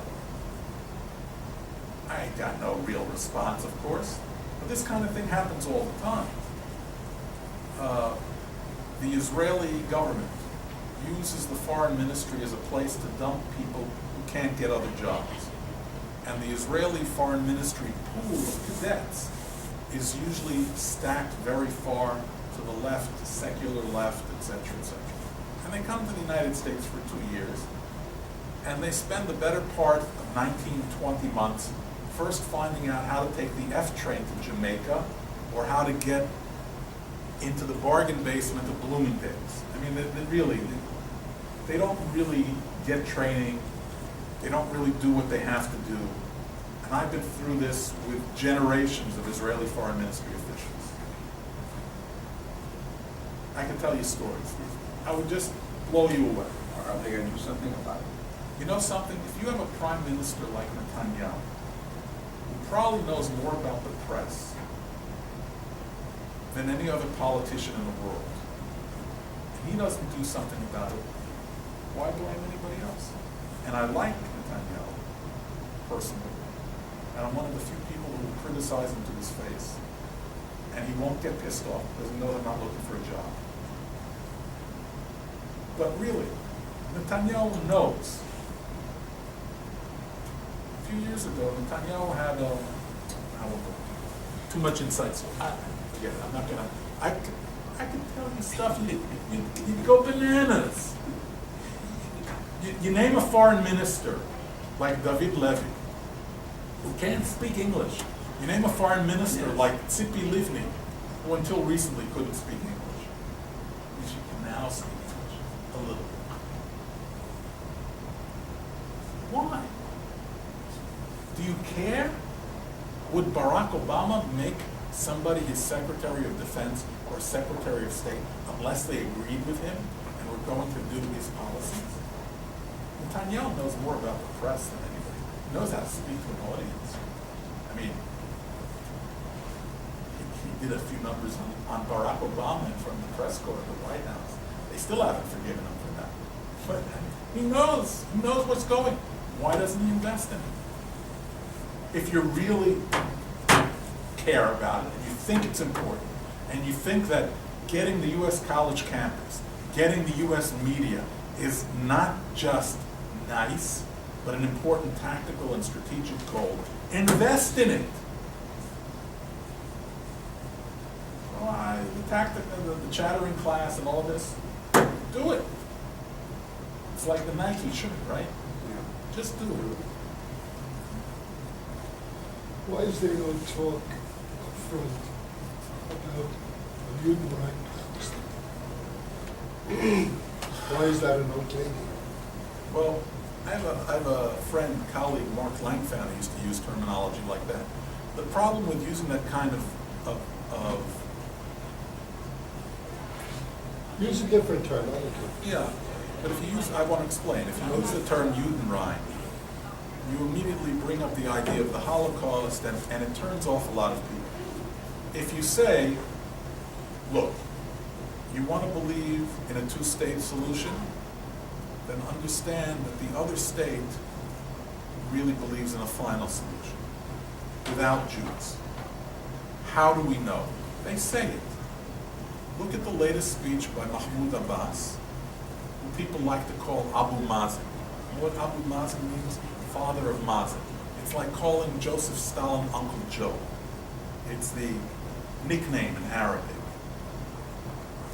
I got no real response, of course, but this kind of thing happens all the time. The Israeli government uses the foreign ministry as a place to dump people who can't get other jobs. And the Israeli foreign ministry pool of cadets is usually stacked very far to the left, secular left, etc., etc. And they come to the United States for 2 years, and they spend the better part of 19, 20 months first finding out how to take the F train to Jamaica, or how to get into the bargain basement of Bloomingdale's. I mean, they don't really get training. They don't really do what they have to do. And I've been through this with generations of Israeli foreign ministry officials. I can tell you stories. I would just blow you away.
Are they going to do something about it?
You know something? If you have a prime minister like Netanyahu, who probably knows more about the press than any other politician in the world, and he doesn't do something about it, why blame anybody else? And I like Netanyahu, personally. And I'm one of the few people who will criticize him to his face. And he won't get pissed off because he knows I'm not looking for a job. But really, Netanyahu knows. A few years ago, Netanyahu had too much insight, so forget it. I'm not gonna. I can tell you stuff. You go bananas. You name a foreign minister like David Levy, who can't speak English. You name a foreign minister like Tzipi Livni, who until recently couldn't speak English. She can now speak English a little bit. Why? Do you care? Would Barack Obama make somebody his Secretary of Defense or Secretary of State unless they agreed with him and were going to do his policies? Netanyahu knows more about the press than anybody. He knows how to speak to an audience. mean, he did a few numbers on Barack Obama in front of the press corps at the White House. They still haven't forgiven him for that. But he knows what's going. Why doesn't he invest in it? If you really care about it, and you think it's important, and you think that getting the U.S. college campus, getting the U.S. media is not just nice, but an important tactical and strategic goal, invest in it. Why, the chattering class and all this, do it. It's like the Nike shirt, right?
Yeah.
Just do it.
Why is there no talk up front about a Judenreich Palestine? Why is that an okay?
Well, I have a friend, colleague, Mark Langfan, who used to use terminology like that. The problem with using that kind of
Use a different term, I don't care.
yeah, but if you use, I want to explain, if you use the term Judenreich, you immediately bring up the idea of the Holocaust, and it turns off a lot of people. If you say, look, you want to believe in a two-state solution, then understand that the other state really believes in a final solution without Jews. How do we know? They say it. Look at the latest speech by Mahmoud Abbas, who people like to call Abu Mazen. You know what Abu Mazen means? Father of Mazen. It's like calling Joseph Stalin Uncle Joe. It's the nickname in Arabic.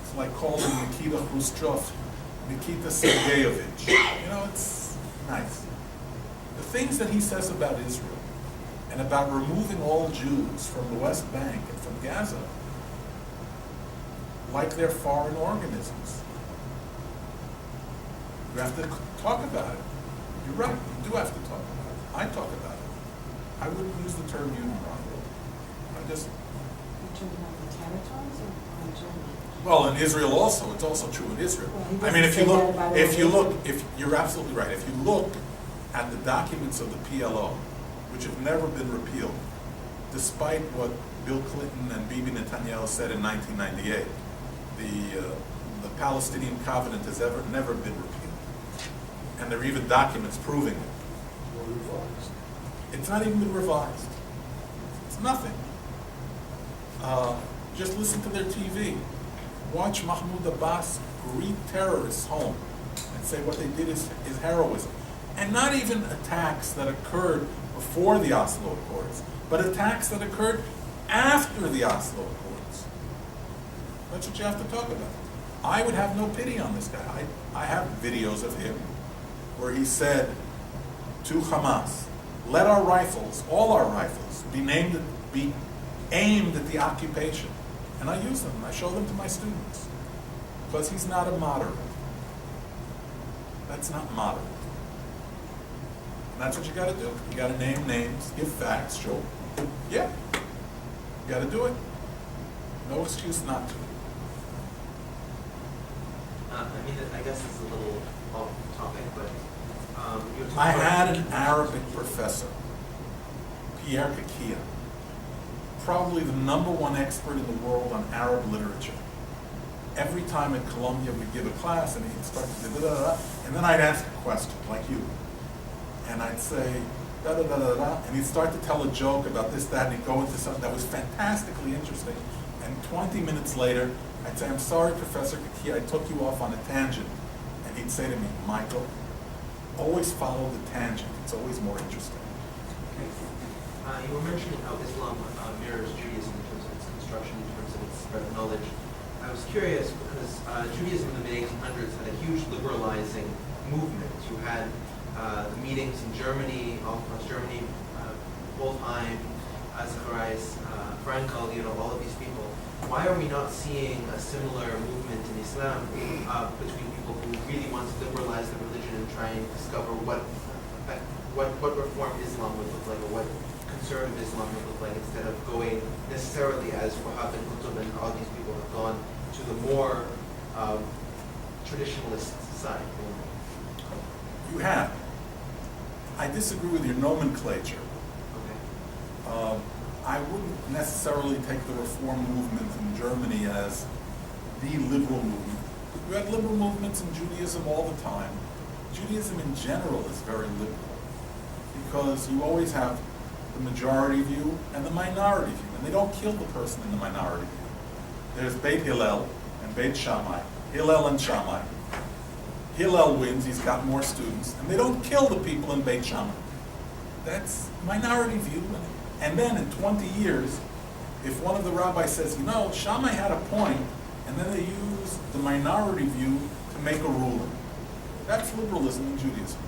It's like calling Nikita Khrushchev Nikita Sergeyevich. You know, it's nice. The things that he says about Israel and about removing all Jews from the West Bank and from Gaza, like they're foreign organisms. You have to talk about it. You're right, you do have to talk about it. I talk about it. I wouldn't use the term Judenreich. I just...
You're talking about the territories or on Germany?
Well, in Israel also, it's also true in Israel.
Well, he
I mean,
doesn't say that about
if you're absolutely right, if you look at the documents of the PLO, which have never been repealed, despite what Bill Clinton and Bibi Netanyahu said in 1998, the Palestinian Covenant has never been repealed. And there are even documents proving it.
Or revised.
It's not even been revised. It's nothing. Just listen to their TV. Watch Mahmoud Abbas greet terrorists home and say what they did is heroism. And not even attacks that occurred before the Oslo Accords, but attacks that occurred after the Oslo Accords. That's what you have to talk about. I would have no pity on this guy. I have videos of him where he said to Hamas, let our rifles, all our rifles, be aimed at the occupation. And I use them, I show them to my students. Because he's not a moderate. That's not moderate. And that's what you gotta do. You gotta name names, give facts, show. Yeah. You gotta do it. No excuse not to.
I mean, I guess it's a little off topic, but you were talking
I
about-
had an Arabic professor, Pierre Kakia, probably the #1 expert in the world on Arab literature. Every time at Columbia we'd give a class and he'd start to say da-da-da-da, and then I'd ask a question, like you. And I'd say da-da-da-da-da, and he'd start to tell a joke about this, that, and he'd go into something that was fantastically interesting. And 20 minutes later, I'd say, I'm sorry, Professor Kakia, I took you off on a tangent. And he'd say to me, Michael, always follow the tangent. It's always more interesting.
You were mentioning how Islam mirrors Judaism in terms of its construction, in terms of its spread of knowledge. I was curious because Judaism in the mid-1800s had a huge liberalizing movement. You had the meetings in Germany, all across Germany, Wolfheim, Zacharias, Frankel, all of these people. Why are we not seeing a similar movement in Islam between people who really want to liberalize the religion and try and discover what reform Islam would look like, or what conservative Islam would look like, instead of going necessarily as Wahab and Qutb and all these people have gone to the more traditionalist side?
You have. I disagree with your nomenclature.
Okay.
I wouldn't necessarily take the reform movement in Germany as the liberal movement. You had liberal movements in Judaism all the time. Judaism in general is very liberal because you always have the majority view and the minority view, and they don't kill the person in the minority view. There's Beit Hillel and Beit Shammai, Hillel and Shammai. Hillel wins, he's got more students, and they don't kill the people in Beit Shammai. That's minority view. And then in 20 years, if one of the rabbis says, Shammai had a point, and then they use the minority view to make a ruling. That's liberalism in Judaism.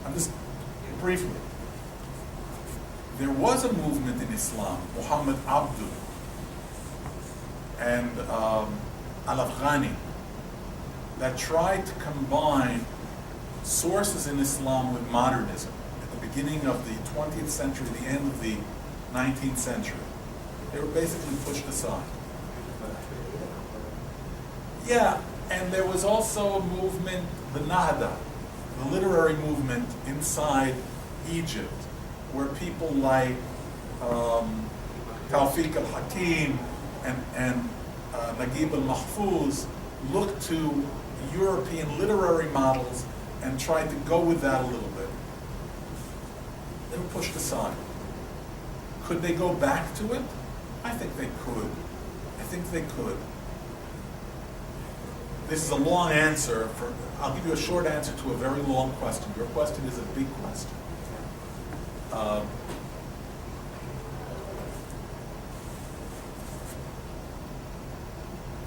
I'm just, briefly. There was a movement in Islam, Muhammad Abdul and Al-Afghani, that tried to combine sources in Islam with modernism at the beginning of the 20th century, the end of the 19th century. They were basically pushed aside. Yeah, and there was also a movement, the Nahda, the literary movement inside Egypt, where people like Tawfiq al-Hakim and Naguib al-Mahfouz looked to European literary models and tried to go with that a little bit. They were pushed aside. Could they go back to it? I think they could. I think they could. This is a long answer. I'll give you a short answer to a very long question. Your question is a big question.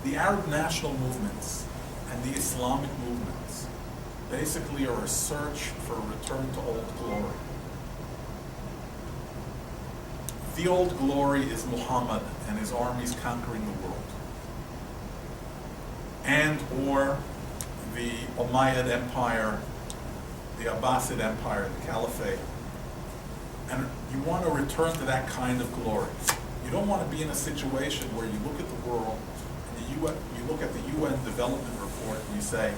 The Arab national movements and the Islamic movements basically are a search for a return to old glory. The old glory is Muhammad and his armies conquering the world. And or the Umayyad Empire, the Abbasid Empire, the Caliphate. And you want to return to that kind of glory. You don't want to be in a situation where you look at the world and you look at the UN Development Report and you say,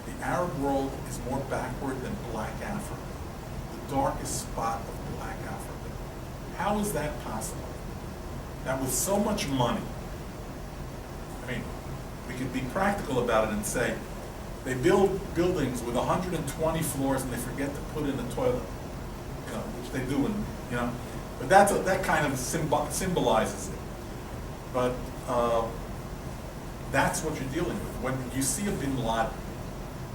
the Arab world is more backward than Black Africa, the darkest spot of Black Africa. How is that possible? That with so much money, I mean, we could be practical about it and say, they build buildings with 120 floors and they forget to put in a toilet, which they do, but that kind of symbolizes it. But that's what you're dealing with. When you see a Bin Laden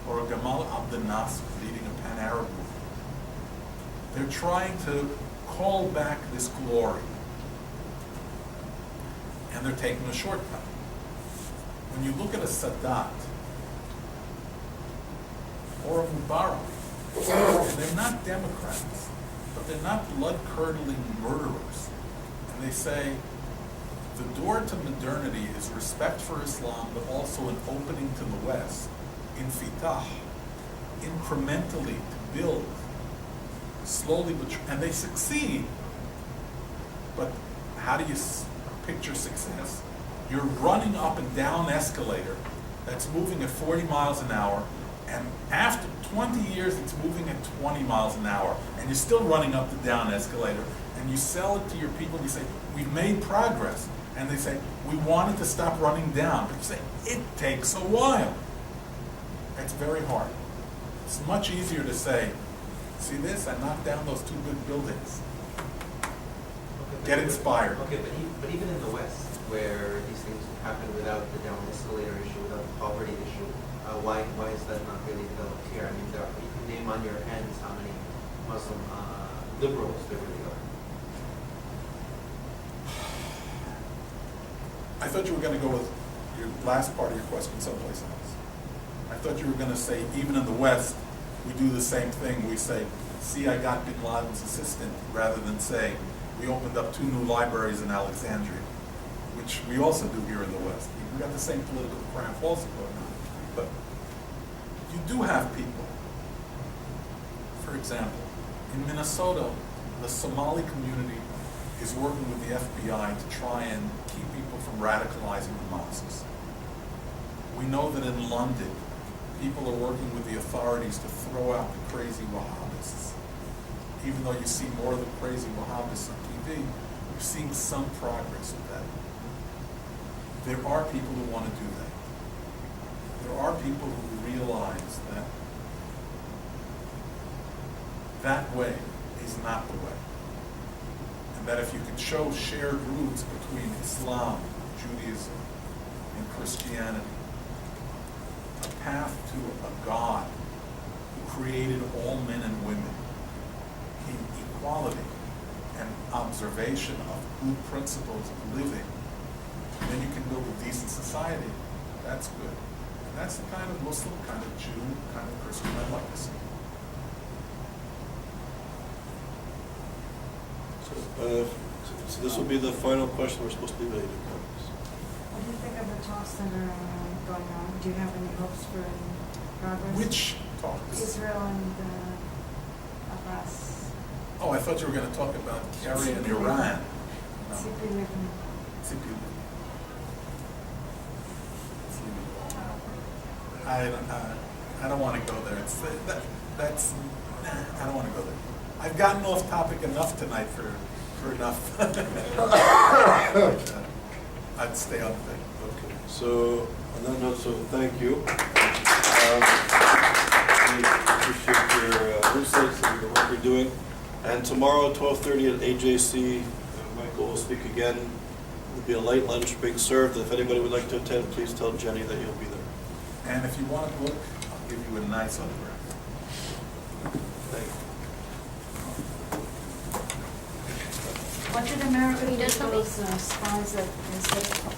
or a Gamal Abdel Nasser leading a pan-Arab movement, they're trying to call back this glory, and they're taking a shortcut. When you look at a Sadat or a Mubarak, they're not Democrats, but they're not blood-curdling murderers. And they say, the door to modernity is respect for Islam, but also an opening to the West, infitah, incrementally to build, slowly but and they succeed. But how do you picture success? You're running up and down escalator that's moving at 40 miles an hour, and after 20 years it's moving at 20 miles an hour, and you're still running up the down escalator, and you sell it to your people, and you say, we've made progress. And they say, we wanted to stop running down. But you say, it takes a while. It's very hard. It's much easier to say, see this? I knocked down those 2 good buildings. Get inspired.
Okay, but even in the West, where these things happen without the down escalator issue, without the poverty issue, why is that not really developed here? I mean, you can name on your hands how many Muslim liberals there really are.
I thought you were going to go with your last part of your question someplace else. I thought you were going to say, even in the West, we do the same thing. We say, see, I got Bin Laden's assistant, rather than say, we opened up 2 new libraries in Alexandria, which we also do here in the West. We got the same political crap also going on. But you do have people. For example, in Minnesota, the Somali community is working with the FBI to try and keep people from radicalizing the mosques. We know that in London, people are working with the authorities to throw out the crazy Wahhabists. even though you see more of the crazy Mohammedists on TV, you're seeing some progress with that. There are people who want to do that. There are people who realize that that way is not the way. And that if you can show shared roots between Islam, Judaism, and Christianity, a path to a God who created all men and women in equality and observation of good principles of living, then you can build a decent society. That's good. And that's the kind of Muslim, kind of Jew, kind of Christian I'd like to see.
So this will be the final question we're supposed to be ready to go.
What do you think of the talks that are going on? Do you have any hopes for any progress?
Which talks?
Israel and Abbas.
Oh, I thought you were going to talk about Kerry and Iran. No.
Simply living.
Simply living. I don't want to go there. I don't want to go there. I've gotten off topic enough tonight for enough. I'd stay on thing.
Okay, so on that note, so thank you. We appreciate your insights and the work you're doing. And tomorrow, 12:30 at AJC, Michael will speak again. There'll be a light lunch being served. If anybody would like to attend, please tell Jenny that you'll be there.
And if you want a book, I'll give you a nice autograph.
Thank you.
What did America do
There's
with
something-
those spies that instead of